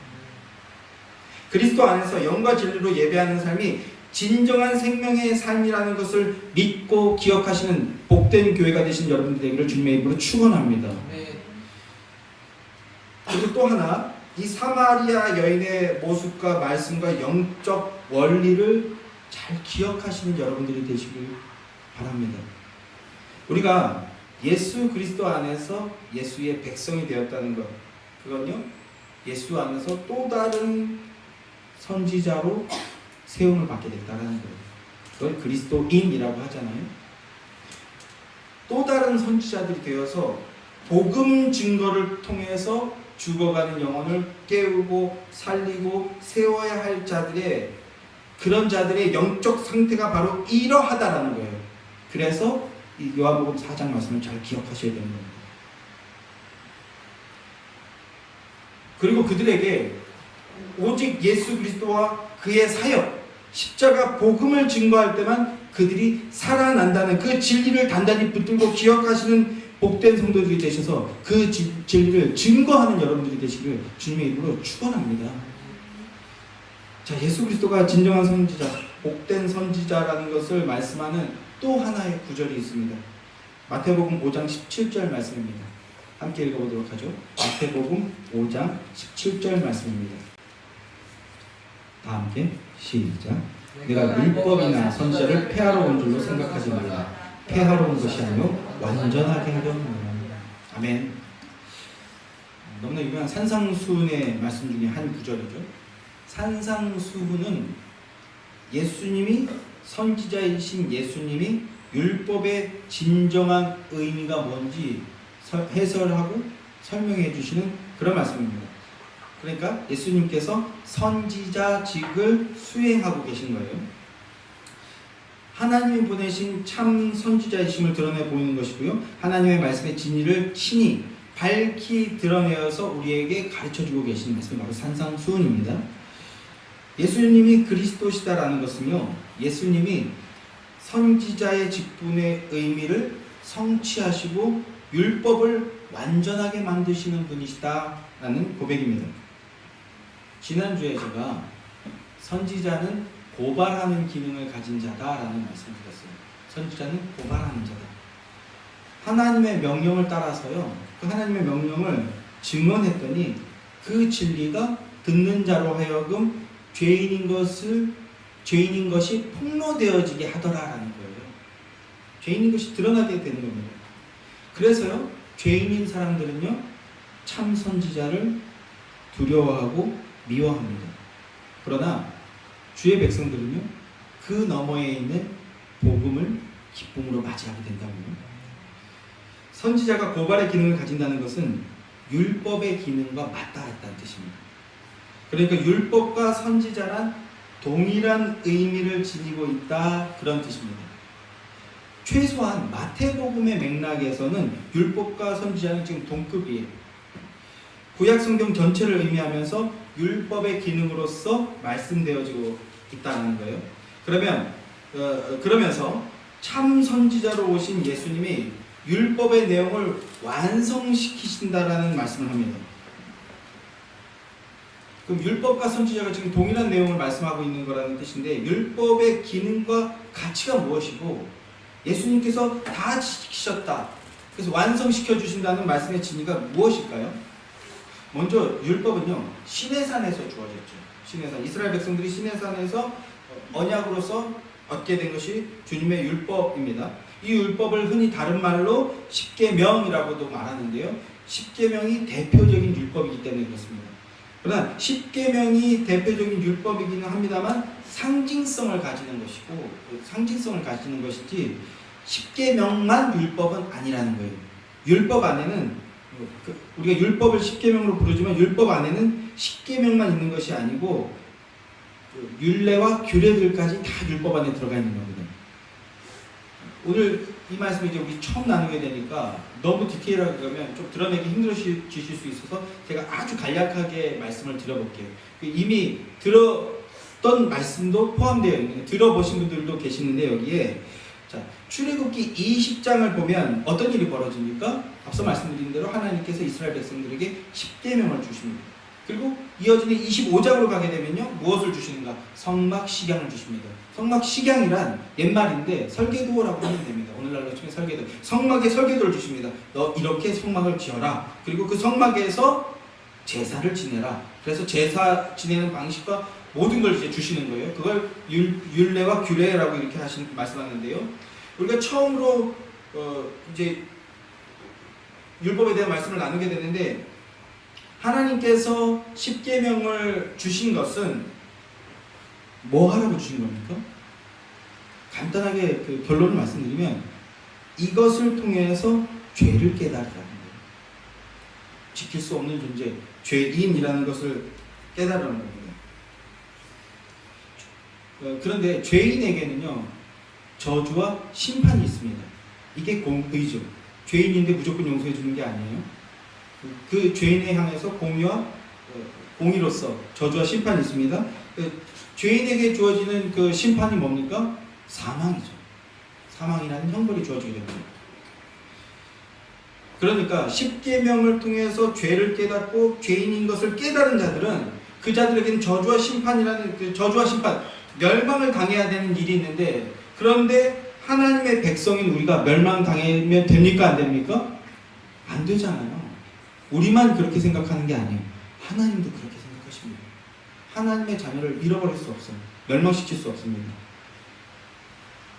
그리스도 안에서 영과 진리로 예배하는 삶이 진정한 생명의 삶이라는 것을 믿고 기억하시는 복된 교회가 되신 여러분들 되기를 주님의 이름으로 축원합니다. 그리고 또 하나, 이 사마리아 여인의 모습과 말씀과 영적 원리를 잘 기억하시는 여러분들이 되시길 바랍니다. 우리가 예수 그리스도 안에서 예수의 백성이 되었다는 것, 그건요, 예수 안에서 또 다른 선지자로 세움을 받게 됐다는 거예요. 그걸 그리스도인이라고 하잖아요. 또 다른 선지자들이 되어서 복음 증거를 통해서 죽어가는 영혼을 깨우고 살리고 세워야 할 자들의, 그런 자들의 영적 상태가 바로 이러하다라는 거예요. 그래서 이 요한복음 4장 말씀을 잘 기억하셔야 되는 겁니다. 그리고 그들에게 오직 예수 그리스도와 그의 사역, 십자가 복음을 증거할 때만 그들이 살아난다는 그 진리를 단단히 붙들고 기억하시는 복된 성도들이 되셔서 그 진리를 증거하는 여러분들이 되시기를 주님의 이름으로 축원합니다. 자, 예수 그리스도가 진정한 선지자, 복된 선지자라는 것을 말씀하는 또 하나의 구절이 있습니다. 마태복음 5장 17절 말씀입니다. 함께 읽어보도록 하죠. 마태복음 5장 17절 말씀입니다. 다 함께 시작. 내가 율법이나 선지자를 폐하러 온 줄로 생각하지 말라. 폐하러 온 것이 아니요 완전하게 하려는 것이라. 아멘. 너무나 유명한 산상수훈의 말씀 중에 한 구절이죠. 산상수훈은 예수님이, 선지자이신 예수님이 율법의 진정한 의미가 뭔지 해설하고 설명해 주시는 그런 말씀입니다. 그러니까 예수님께서 선지자직을 수행하고 계신 거예요. 하나님이 보내신 참 선지자이심을 드러내 보이는 것이고요, 하나님의 말씀의 진리를 친히 밝히 드러내어서 우리에게 가르쳐주고 계신 말씀이 바로 산상수훈입니다. 예수님이 그리스도시다라는 것은요, 예수님이 선지자의 직분의 의미를 성취하시고 율법을 완전하게 만드시는 분이시다라는 고백입니다. 지난주에 제가 선지자는 고발하는 기능을 가진 자다라는 말씀을 드렸어요. 선지자는 고발하는 자다. 하나님의 명령을 따라서요, 그 하나님의 명령을 증언했더니 그 진리가 듣는 자로 하여금 죄인인 것이 폭로되어지게 하더라라는 거예요. 죄인인 것이 드러나게 되는 겁니다. 그래서요, 죄인인 사람들은요, 참 선지자를 두려워하고 미워합니다. 그러나 주의 백성들은요, 그 너머에 있는 복음을 기쁨으로 맞이하게 된다고요. 선지자가 고발의 기능을 가진다는 것은 율법의 기능과 맞닿았다는 뜻입니다. 그러니까 율법과 선지자란 동일한 의미를 지니고 있다, 그런 뜻입니다. 최소한 마태복음의 맥락에서는 율법과 선지자는 지금 동급이에요. 구약 성경 전체를 의미하면서 율법의 기능으로서 말씀되어지고 있다는 거예요. 그러면서 참 선지자로 오신 예수님이 율법의 내용을 완성시키신다라는 말씀을 합니다. 그럼 율법과 선지자가 지금 동일한 내용을 말씀하고 있는 거라는 뜻인데, 율법의 기능과 가치가 무엇이고 예수님께서 다 지키셨다, 그래서 완성시켜 주신다는 말씀의 진리가 무엇일까요? 먼저 율법은요, 시내산에서 주어졌죠. 시내산, 이스라엘 백성들이 시내산에서 언약으로서 얻게 된 것이 주님의 율법입니다. 이 율법을 흔히 다른 말로 십계명이라고도 말하는데요, 십계명이 대표적인 율법이기 때문에 그렇습니다. 그러나 십계명이 대표적인 율법이기는 합니다만 상징성을 가지는 것이고 상징성을 가지는 것이지 십계명만 율법은 아니라는 거예요. 율법 안에는 우리가 율법을 십계명으로 부르지만 율법 안에는 십계명만 있는 것이 아니고 율례와 규례들까지 다 율법 안에 들어가 있는 겁니다. 오늘 이 말씀을 이제 우리 처음 나누게 되니까 너무 디테일하게 가면 좀 드러내기 힘들으실 수 있어서 제가 아주 간략하게 말씀을 드려볼게요. 이미 들었던 말씀도 포함되어 있는, 들어보신 분들도 계시는데 여기에 자, 출애굽기 20장을 보면 어떤 일이 벌어집니까? 앞서 말씀드린 대로 하나님께서 이스라엘 백성들에게 십계명을 주십니다. 그리고 이어지는 25장으로 가게 되면요, 무엇을 주시는가? 성막식양을 주십니다. 성막식양이란 옛말인데 설계도라고 하면 됩니다. 오늘날로 치면 설계도. 성막에 설계도를 주십니다. 너 이렇게 성막을 지어라. 그리고 그 성막에서 제사를 지내라. 그래서 제사 지내는 방식과 모든 걸 이제 주시는 거예요. 그걸 율례와 규례라고 이렇게 말씀하는데요. 우리가 처음으로 이제 율법에 대한 말씀을 나누게 되는데, 하나님께서 십계명을 주신 것은 뭐 하라고 주신 겁니까? 간단하게 그 결론을 말씀드리면 이것을 통해서 죄를 깨달으라는 거예요. 지킬 수 없는 존재, 죄인이라는 것을 깨달으라는 겁니다. 그런데 죄인에게는요, 저주와 심판이 있습니다. 이게 공의죠. 죄인인데 무조건 용서해 주는 게 아니에요. 그 죄인에 향해서 공의로서 저주와 심판이 있습니다. 죄인에게 주어지는 그 심판이 뭡니까? 사망이죠. 사망이라는 형벌이 주어지게 됩니다. 그러니까 십계명을 통해서 죄를 깨닫고 죄인인 것을 깨달은 자들은 그 자들에게는 저주와 심판이라는 그 저주와 심판, 멸망을 당해야 되는 일이 있는데, 그런데 하나님의 백성인 우리가 멸망당하면 됩니까? 안 됩니까? 안 되잖아요. 우리만 그렇게 생각하는 게 아니에요. 하나님도 그렇게 생각하십니다. 하나님의 자녀를 잃어버릴 수 없어요. 멸망시킬 수 없습니다.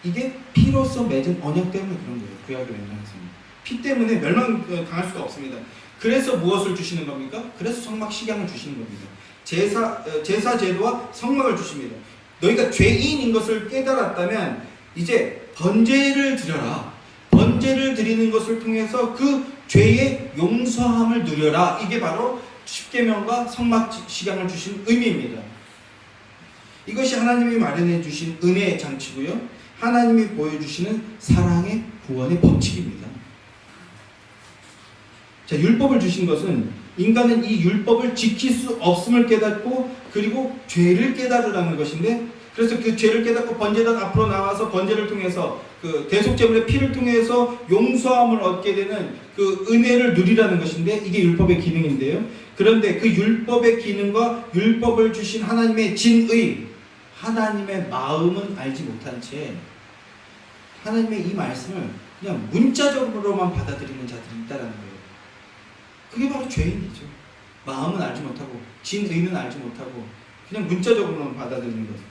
이게 피로써 맺은 언약 때문에 그런 거예요. 구약의 멸망에서는. 피 때문에 멸망당할 수가 없습니다. 그래서 무엇을 주시는 겁니까? 그래서 성막식양을 주시는 겁니다. 제사 제도와 성막을 주십니다. 너희가 죄인인 것을 깨달았다면 이제 번제를 드려라. 번제를 드리는 것을 통해서 그 죄의 용서함을 누려라. 이게 바로 십계명과 성막식양을 주신 의미입니다. 이것이 하나님이 마련해 주신 은혜의 장치고요, 하나님이 보여주시는 사랑의 구원의 법칙입니다. 자, 율법을 주신 것은 인간은 이 율법을 지킬 수 없음을 깨닫고 그리고 죄를 깨달으라는 것인데, 그래서 그 죄를 깨닫고 번제단 앞으로 나와서 번제를 통해서 그 대속제물의 피를 통해서 용서함을 얻게 되는 그 은혜를 누리라는 것인데, 이게 율법의 기능인데요. 그런데 그 율법의 기능과 율법을 주신 하나님의 진의, 하나님의 마음은 알지 못한 채 하나님의 이 말씀을 그냥 문자적으로만 받아들이는 자들이 있다는 거예요. 그게 바로 죄인이죠. 마음은 알지 못하고 진의는 알지 못하고 그냥 문자적으로만 받아들이는 거죠.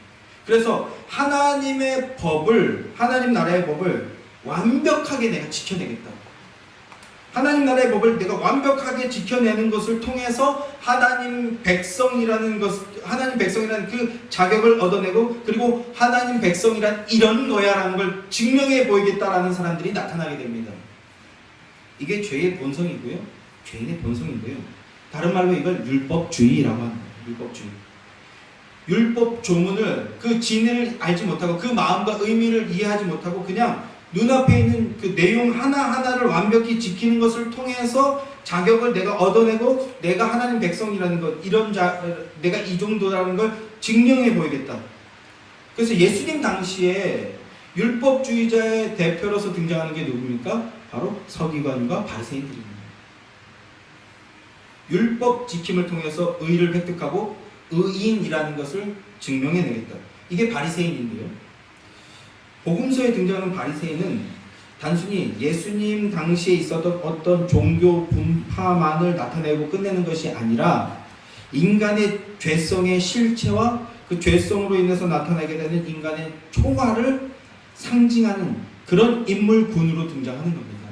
그래서 하나님의 법을, 하나님 나라의 법을 완벽하게 내가 지켜내겠다. 하나님 나라의 법을 내가 완벽하게 지켜내는 것을 통해서 하나님 백성이라는 그 자격을 얻어내고, 그리고 하나님 백성이란 이런 거야라는 걸 증명해 보이겠다라는 사람들이 나타나게 됩니다. 이게 죄의 본성이고요, 죄인의 본성인데요. 다른 말로 이걸 율법주의라고 합니다. 율법주의. 율법 조문을 그 진을 알지 못하고 그 마음과 의미를 이해하지 못하고 그냥 눈앞에 있는 그 내용 하나하나를 완벽히 지키는 것을 통해서 자격을 내가 얻어내고 내가 하나님 백성이라는 것, 내가 이 정도라는 걸 증명해 보이겠다. 그래서 예수님 당시에 율법주의자의 대표로서 등장하는 게 누굽니까? 바로 서기관과 바리새인들입니다. 율법 지킴을 통해서 의를 획득하고 의인이라는 것을 증명해내겠다. 이게 바리새인인데요. 복음서에 등장하는 바리새인은 단순히 예수님 당시에 있었던 어떤 종교 분파만을 나타내고 끝내는 것이 아니라 인간의 죄성의 실체와 그 죄성으로 인해서 나타나게 되는 인간의 초과를 상징하는 그런 인물군으로 등장하는 겁니다.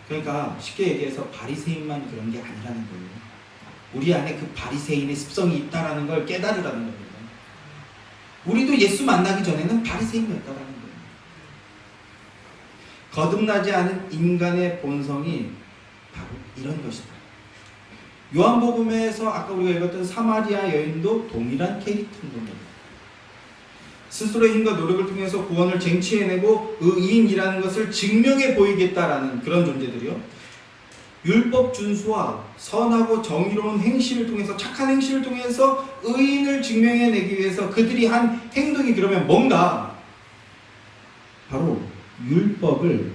그러니까 쉽게 얘기해서 바리새인만 그런 게 아니라는 거예요. 우리 안에 그 바리새인의 습성이 있다라는 걸 깨달으라는 겁니다. 우리도 예수 만나기 전에는 바리새인이었다라는 거예요. 거듭나지 않은 인간의 본성이 바로 이런 것이다. 요한복음에서 아까 우리가 읽었던 사마리아 여인도 동일한 캐릭터인 겁니다. 스스로의 힘과 노력을 통해서 구원을 쟁취해내고 의인이라는 것을 증명해 보이겠다라는 그런 존재들이요. 율법 준수와 선하고 정의로운 행실을 통해서, 착한 행실을 통해서 의인을 증명해내기 위해서 그들이 한 행동이 그러면 뭔가? 바로 율법을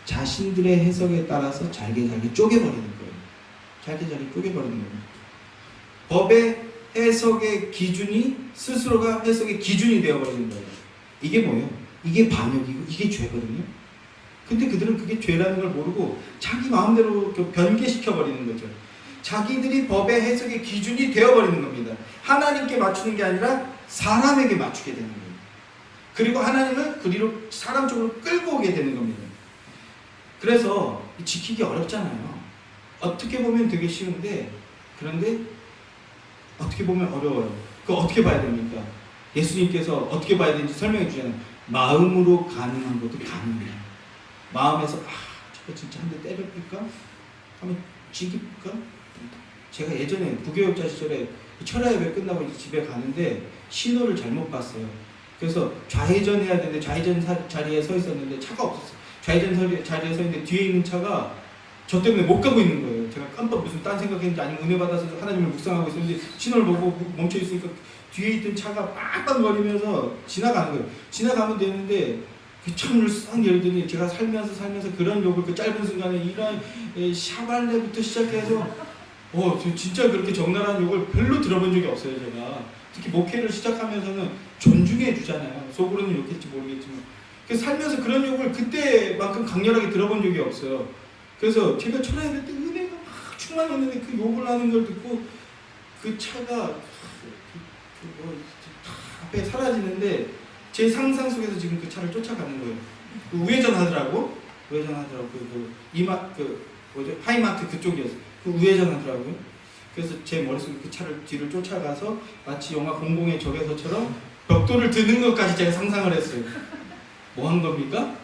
자신들의 해석에 따라서 잘게 쪼개버리는 거예요. 잘게 쪼개버리는 거예요. 법의 해석의 기준이 스스로가 해석의 기준이 되어버리는 거예요. 이게 뭐예요? 이게 반역이고 이게 죄거든요. 근데 그들은 그게 죄라는 걸 모르고 자기 마음대로 변개시켜버리는 거죠. 자기들이 법의 해석의 기준이 되어버리는 겁니다. 하나님께 맞추는 게 아니라 사람에게 맞추게 되는 거예요. 그리고 하나님을 그리로 사람 쪽으로 끌고 오게 되는 겁니다. 그래서 지키기 어렵잖아요. 어떻게 보면 되게 쉬운데, 그런데 어떻게 보면 어려워요. 그거 어떻게 봐야 됩니까? 예수님께서 어떻게 봐야 되는지 설명해 주잖아요. 마음으로 가능한 것도 가능해요. 마음에서 저거 진짜 한 대 때려볼까? 한번 죽일까? 제가 예전에 부교육자 시절에 철야 예배 끝나고 이제 집에 가는데 신호를 잘못 봤어요. 그래서 좌회전 해야 되는데 좌회전 자리에 서 있었는데 차가 없었어요. 좌회전 자리에 서 있는데 뒤에 있는 차가 저 때문에 못 가고 있는 거예요. 제가 깜빡 무슨 딴 생각했는지 아니면 은혜 받아서 하나님을 묵상하고 있었는데 신호를 보고 멈춰 있으니까 뒤에 있던 차가 빵빵거리면서 지나가는 거예요. 지나가면 되는데 그 창문을 싹 열더니 제가 살면서 그런 욕을 그 짧은 순간에 이런 샤발레부터 시작해서 저 진짜 그렇게 적나라한 욕을 별로 들어본 적이 없어요. 제가 특히 목회를 시작하면서는 존중해 주잖아요. 속으로는 욕했지 모르겠지만 그래서 살면서 그런 욕을 그때만큼 강렬하게 들어본 적이 없어요. 그래서 제가 철야 예배 때 은혜가 막 충만했는데 그 욕을 하는 걸 듣고 그 차가 앞에 사라지는데 제 상상 속에서 지금 그 차를 쫓아가는 거예요. 우회전하더라고. 하이마트 그쪽이었어요. 우회전하더라고요. 그래서 제 머릿속에 그 차를 뒤를 쫓아가서 마치 영화 공공의 적에서처럼 벽돌을 드는 것까지 제가 상상을 했어요. 뭐 한 겁니까?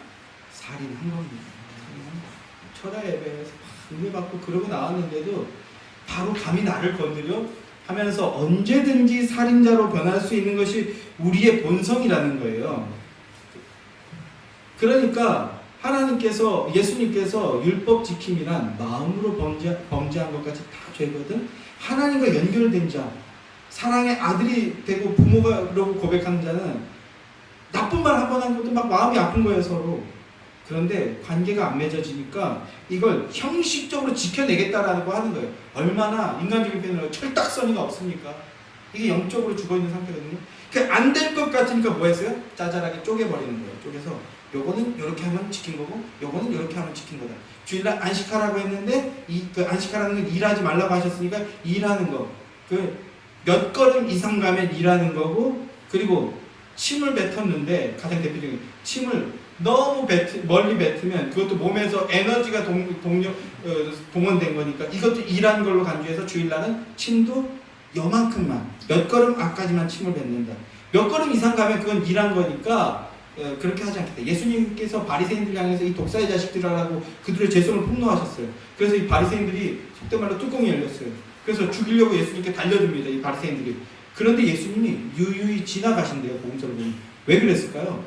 살인한 겁니다. 철야 예배에서 은혜 받고 그러고 나왔는데도 바로 감히 나를 건드려 하면서 언제든지 살인자로 변할 수 있는 것이 우리의 본성이라는 거예요. 그러니까 하나님께서, 예수님께서 율법 지킴이란 마음으로 범죄한 것까지 다 죄거든. 하나님과 연결된 자, 사랑의 아들이 되고 부모라고 고백하는 자는 나쁜 말 한 번 한 것도 막 마음이 아픈 거예요, 서로. 그런데 관계가 안 맺어지니까 이걸 형식적으로 지켜내겠다라고 하는 거예요. 얼마나 인간적인 표현으로 철딱서니가 없습니까? 이게 영적으로 죽어있는 상태거든요. 안 될 것 같으니까 뭐 했어요? 짜잘하게 쪼개버리는 거예요. 쪼개서 요거는 요렇게 하면 지킨 거고 요거는 요렇게 하면 지킨 거다. 주일날 안식하라고 했는데 그 안식하라는 건 일하지 말라고 하셨으니까 일하는 거. 몇 걸음 이상 가면 일하는 거고, 그리고 침을 뱉었는데 가장 대표적인 침을 너무 멀리 뱉으면 그것도 몸에서 에너지가 동원된 거니까 이것도 일하는 걸로 간주해서 주일날은 침도 요만큼만 몇 걸음 앞까지만 침을 뱉는다. 몇 걸음 이상 가면 그건 일한 거니까 그렇게 하지 않겠다. 예수님께서 바리새인들 향해서 이 독사의 자식들이라고 그들의 죄성을 폭로하셨어요. 그래서 이 바리새인들이 속된 말로 뚜껑이 열렸어요. 그래서 죽이려고 예수님께 달려듭니다. 이 바리새인들이. 그런데 예수님이 유유히 지나가신대요. 복음서를 보면. 왜 그랬을까요?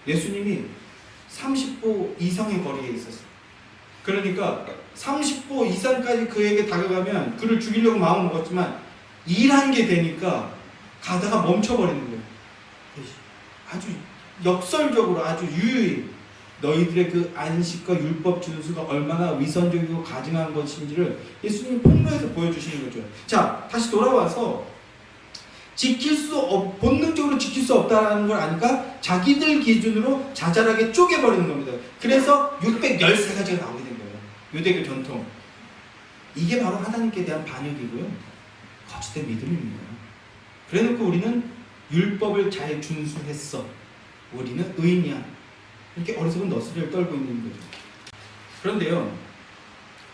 예수님이 30보 이상의 거리에 있었어요. 그러니까 30보 이상까지 그에게 다가가면 그를 죽이려고 마음을 먹었지만 일한 게 되니까 가다가 멈춰버리는 거예요. 아주 역설적으로 아주 유유히 너희들의 그 안식과 율법 준수가 얼마나 위선적이고 가증한 것인지를 예수님이 폭로해서 보여주시는 거죠. 자, 다시 돌아와서 본능적으로 지킬 수 없다는 걸 아니까 자기들 기준으로 자잘하게 쪼개버리는 겁니다. 그래서 613가지가 나오게 된 거예요. 유대교 전통. 이게 바로 하나님께 대한 반역이고요. 거짓된 믿음입니다. 그래놓고 우리는 율법을 잘 준수했어. 우리는 의인이야. 이렇게 어리석은 너스레를 떨고 있는 거죠. 그런데요,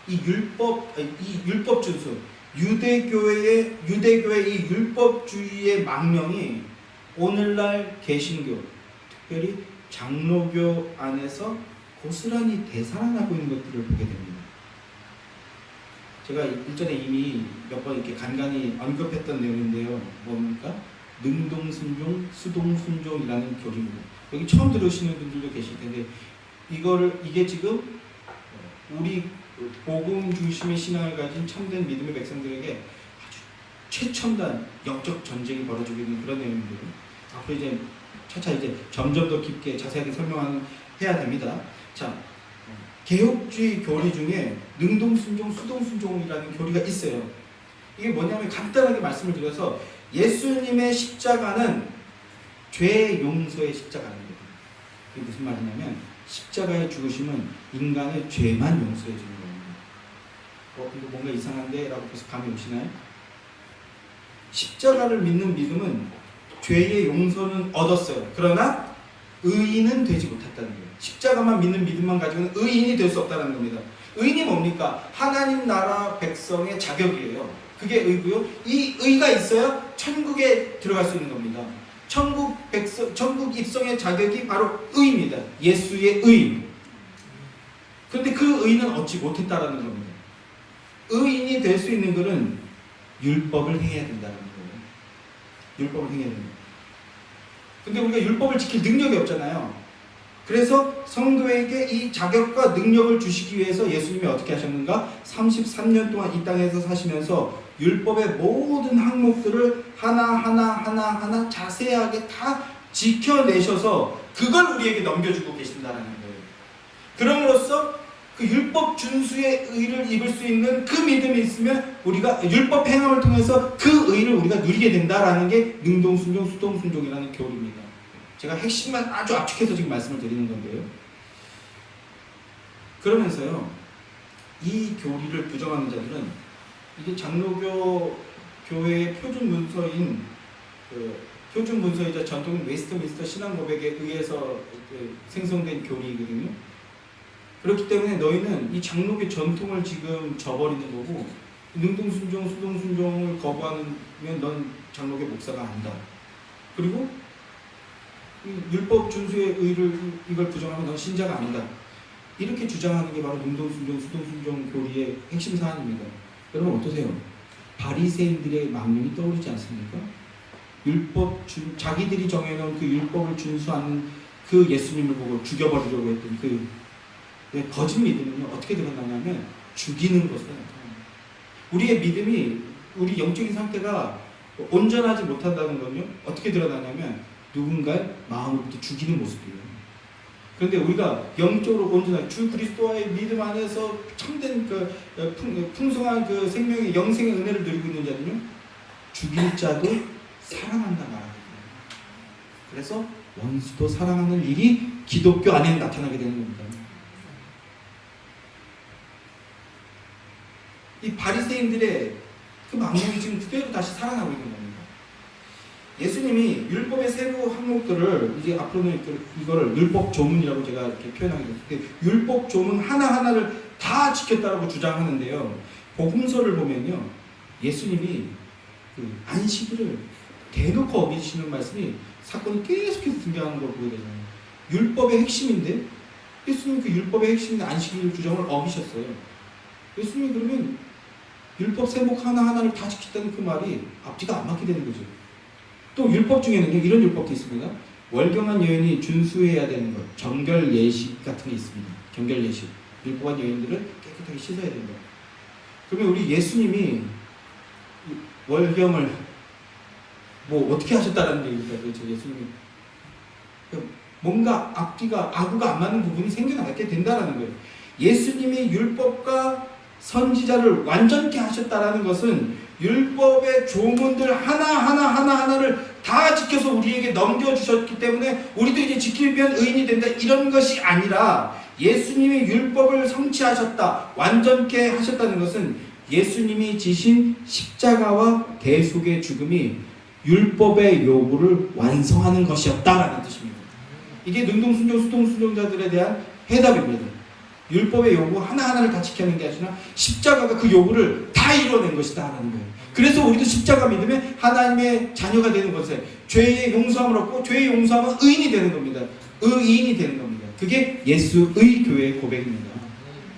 이 율법 준수, 유대교의 이 율법주의의 망령이 오늘날 개신교, 특별히 장로교 안에서 고스란히 되살아나고 있는 것들을 보게 됩니다. 제가 일전에 이미 몇 번 이렇게 간간히 언급했던 내용인데요. 뭡니까? 능동순종, 수동순종이라는 교리입니다. 여기 처음 들으시는 분들도 계실 텐데 이게 지금 우리 복음 중심의 신앙을 가진 참된 믿음의 백성들에게 아주 최첨단 영적 전쟁이 벌어지고 있는 그런 내용인데요. 앞으로 이제 차차 이제 점점 더 깊게 자세하게 설명해야 됩니다. 자, 개혁주의 교리 중에 능동순종, 수동순종이라는 교리가 있어요. 이게 뭐냐면 간단하게 말씀을 드려서 예수님의 십자가는 죄 용서의 십자가입니다. 이게 무슨 말이냐면 십자가의 죽으심은 인간의 죄만 용서해 주는 겁니다. 이거 뭔가 이상한데? 라고 계속 감이 오시나요? 십자가를 믿는 믿음은 죄의 용서는 얻었어요. 그러나 의인은 되지 못했다는 거예요. 십자가만 믿는 믿음만 가지고는 의인이 될 수 없다는 겁니다. 의인이 뭡니까? 하나님 나라 백성의 자격이에요. 그게 의고요. 이 의가 있어야 천국에 들어갈 수 있는 겁니다. 천국 입성의 자격이 바로 의입니다. 예수의 의. 그런데 그 의는 얻지 못했다라는 겁니다. 의인이 될 수 있는 것은 율법을 행해야 된다는 거예요. 율법을 행해야 됩니다. 근데 우리가 율법을 지킬 능력이 없잖아요. 그래서 성도에게 이 자격과 능력을 주시기 위해서 예수님이 어떻게 하셨는가? 33년 동안 이 땅에서 사시면서 율법의 모든 항목들을 하나하나 자세하게 다 지켜내셔서 그걸 우리에게 넘겨주고 계신다는 거예요. 그럼으로써 그 율법 준수의 의를 입을 수 있는 그 믿음이 있으면 우리가 율법 행함을 통해서 그 의를 우리가 누리게 된다라는 게 능동순종, 수동순종이라는 교리입니다. 제가 핵심만 아주 압축해서 지금 말씀을 드리는 건데요. 그러면서요, 이 교리를 부정하는 자들은 이게 장로교 교회의 표준 문서인 표준 문서이자 전통인 웨스트민스터 신앙 고백에 의해서 생성된 교리이거든요. 그렇기 때문에 너희는 이 장로교 전통을 지금 저버리는 거고 능동순종, 수동순종을 거부하면 넌 장로교 목사가 아니다. 그리고 율법 준수의 의를 이걸 부정하면 넌 신자가 아니다. 이렇게 주장하는 게 바로 능동순종, 수동순종 교리의 핵심 사안입니다. 여러분 어떠세요? 바리새인들의 망령이 떠오르지 않습니까? 자기들이 정해놓은 그 율법을 준수하는 그 예수님을 보고 죽여버리려고 했던 그 거짓 믿음은요 어떻게 드러나냐면 죽이는 것으로 나타납니다. 우리의 믿음이 우리 영적인 상태가 온전하지 못한다는 건요 어떻게 드러나냐면 누군가의 마음으로부터 죽이는 모습이에요. 그런데 우리가 영적으로 온전한 주 그리스도와의 믿음 안에서 참된 풍성한 그 생명의 영생의 은혜를 누리고 있는 자는요 죽일 자도 사랑한다 말하거든요. 그래서 원수도 사랑하는 일이 기독교 안에 나타나게 되는 겁니다. 이 바리새인들의 그 망령이 지금 그대로 다시 살아나고 있는 겁니다. 예수님이 율법의 세부 항목들을 이제 앞으로는 이거를 율법 조문이라고 제가 이렇게 표현하게 됐는데 율법 조문 하나하나를 다 지켰다라고 주장하는데요. 복음서를 보면요. 예수님이 그 안식일을 대놓고 어기시는 말씀이 사건이 계속해서 등장하는 걸 보게 되잖아요. 율법의 핵심인데 예수님이 그 율법의 핵심인 안식일 규정을 어기셨어요. 예수님이 그러면 율법 세목 하나하나를 다 지켰다는 그 말이 앞뒤가 안 맞게 되는 거죠. 또 율법 중에는요 이런 율법도 있습니다. 월경한 여인이 준수해야 되는 것, 정결 예식 같은 게 있습니다. 정결 예식, 율법한 여인들을 깨끗하게 씻어야 된다. 그러면 우리 예수님이 월경을 뭐 어떻게 하셨다라는 얘기입니까? 그렇죠. 예수님이 뭔가 앞뒤가 아구가 안 맞는 부분이 생겨나게 된다라는 거예요. 예수님이 율법과 선지자를 완전케 하셨다라는 것은 율법의 조문들 하나하나를 다 지켜서 우리에게 넘겨주셨기 때문에 우리도 이제 지키면 의인이 된다 이런 것이 아니라 예수님이 율법을 성취하셨다 완전케 하셨다는 것은 예수님이 지신 십자가와 대속의 죽음이 율법의 요구를 완성하는 것이었다라는 뜻입니다. 이게 능동순종, 수동순종자들에 대한 해답입니다. 율법의 요구 하나하나를 다 지켜낸 게 아니라 십자가가 그 요구를 다 이뤄낸 것이다 라는 거예요. 그래서 우리도 십자가 믿으면 하나님의 자녀가 되는 것에 죄의 용서함을 얻고 죄의 용서함은 의인이 되는 겁니다. 의인이 되는 겁니다. 그게 예수의 교회의 고백입니다.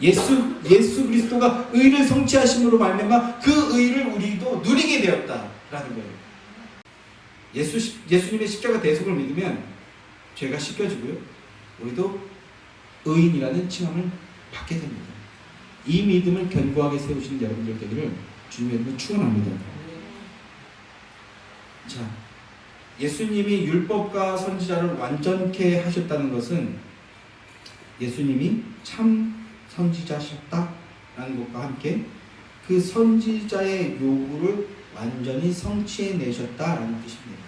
예수 그리스도가 의를 성취하심으로 말미암아 그 의를 우리도 누리게 되었다라는 거예요. 예수님의 십자가 대속을 믿으면 죄가 씻겨지고요. 우리도 의인이라는 칭함을 받게 됩니다. 이 믿음을 견고하게 세우시는 여러분들 되기를 주님의 이름으로 축원합니다. 자, 예수님이 율법과 선지자를 완전케 하셨다는 것은 예수님이 참 선지자셨다라는 것과 함께 그 선지자의 요구를 완전히 성취해내셨다라는 뜻입니다.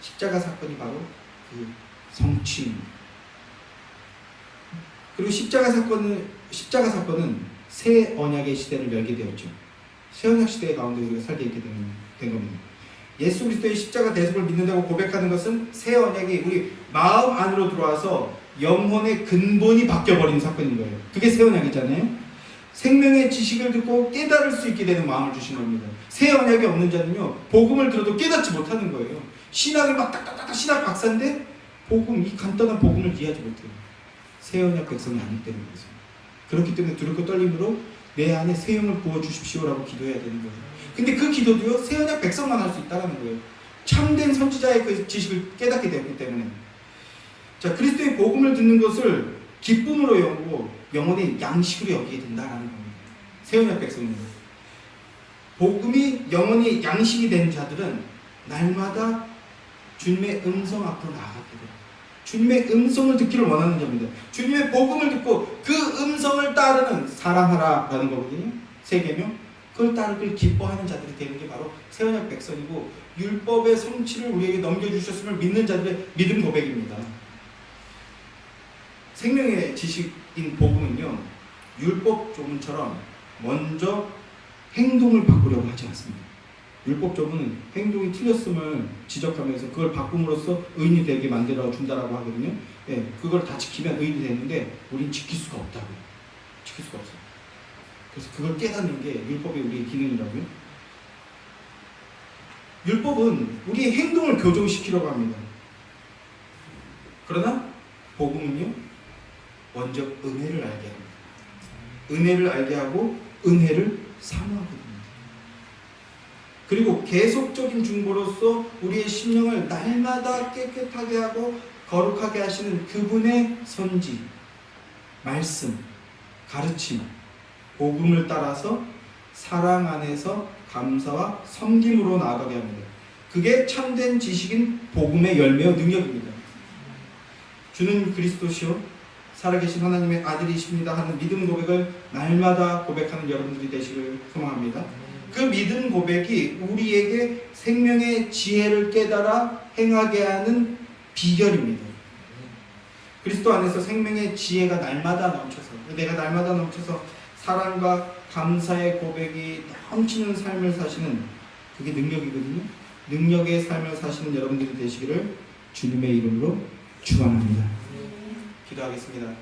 십자가 사건이 바로 그 성취입니다. 그리고 십자가 사건은 새 언약의 시대를 열게 되었죠. 새 언약 시대 가운데 우리가 살게 있게 된 겁니다. 예수 그리스도의 십자가 대속을 믿는다고 고백하는 것은 새 언약이 우리 마음 안으로 들어와서 영혼의 근본이 바뀌어버리는 사건인 거예요. 그게 새 언약이잖아요. 생명의 지식을 듣고 깨달을 수 있게 되는 마음을 주신 겁니다. 새 언약이 없는 자는요, 복음을 들어도 깨닫지 못하는 거예요. 신학을 막 딱딱딱 신학 박사인데 복음, 이 간단한 복음을 이해하지 못해요. 새 언약 백성이 아니기 때문에 그렇습니다. 그렇기 때문에 두렵고 떨림으로 내 안에 새 영을 부어주십시오라고 기도해야 되는 거예요. 근데 그 기도도요, 새 언약 백성만 할 수 있다는 거예요. 참된 선지자의 그 지식을 깨닫게 되었기 때문에. 자, 그리스도의 복음을 듣는 것을 기쁨으로 여기고 영혼의 양식으로 여기게 된다는 겁니다. 새 언약 백성입니다. 복음이 영혼의 양식이 된 자들은 날마다 주님의 음성 앞으로 나아가게 돼요. 주님의 음성을 듣기를 원하는 자입니다. 주님의 복음을 듣고 그 음성을 따르는 사랑하라라는 거거든요. 세 계명. 그걸 따르길 기뻐하는 자들이 되는 게 바로 새 언약 백성이고 율법의 성취를 우리에게 넘겨주셨음을 믿는 자들의 믿음 고백입니다. 생명의 지식인 복음은요, 율법 조문처럼 먼저 행동을 바꾸려고 하지 않습니다. 율법 조문은 행동이 틀렸음을 지적하면서 그걸 바꿈으로써 의인이 되게 만들어 준다라고 하거든요. 예, 그걸 다 지키면 의인이 되는데 우린 지킬 수가 없다고요. 지킬 수가 없어요. 그래서 그걸 깨닫는 게 율법의 우리의 기능이라고요. 율법은 우리의 행동을 교정시키려고 합니다. 그러나 복음은요, 먼저 은혜를 알게 합니다. 은혜를 알게 하고 은혜를 사모하거든요. 그리고 계속적인 중보로서 우리의 심령을 날마다 깨끗하게 하고 거룩하게 하시는 그분의 선지, 말씀, 가르침, 복음을 따라서 사랑 안에서 감사와 섬김으로 나아가게 합니다. 그게 참된 지식인 복음의 열매와 능력입니다. 주는 그리스도시요 살아계신 하나님의 아들이십니다 하는 믿음 고백을 날마다 고백하는 여러분들이 되시길 소망합니다. 그 믿음 고백이 우리에게 생명의 지혜를 깨달아 행하게 하는 비결입니다. 그리스도 안에서 생명의 지혜가 날마다 넘쳐서, 내가 날마다 넘쳐서 사랑과 감사의 고백이 넘치는 삶을 사시는 그게 능력이거든요. 능력의 삶을 사시는 여러분들이 되시기를 주님의 이름으로 축원합니다. 기도하겠습니다.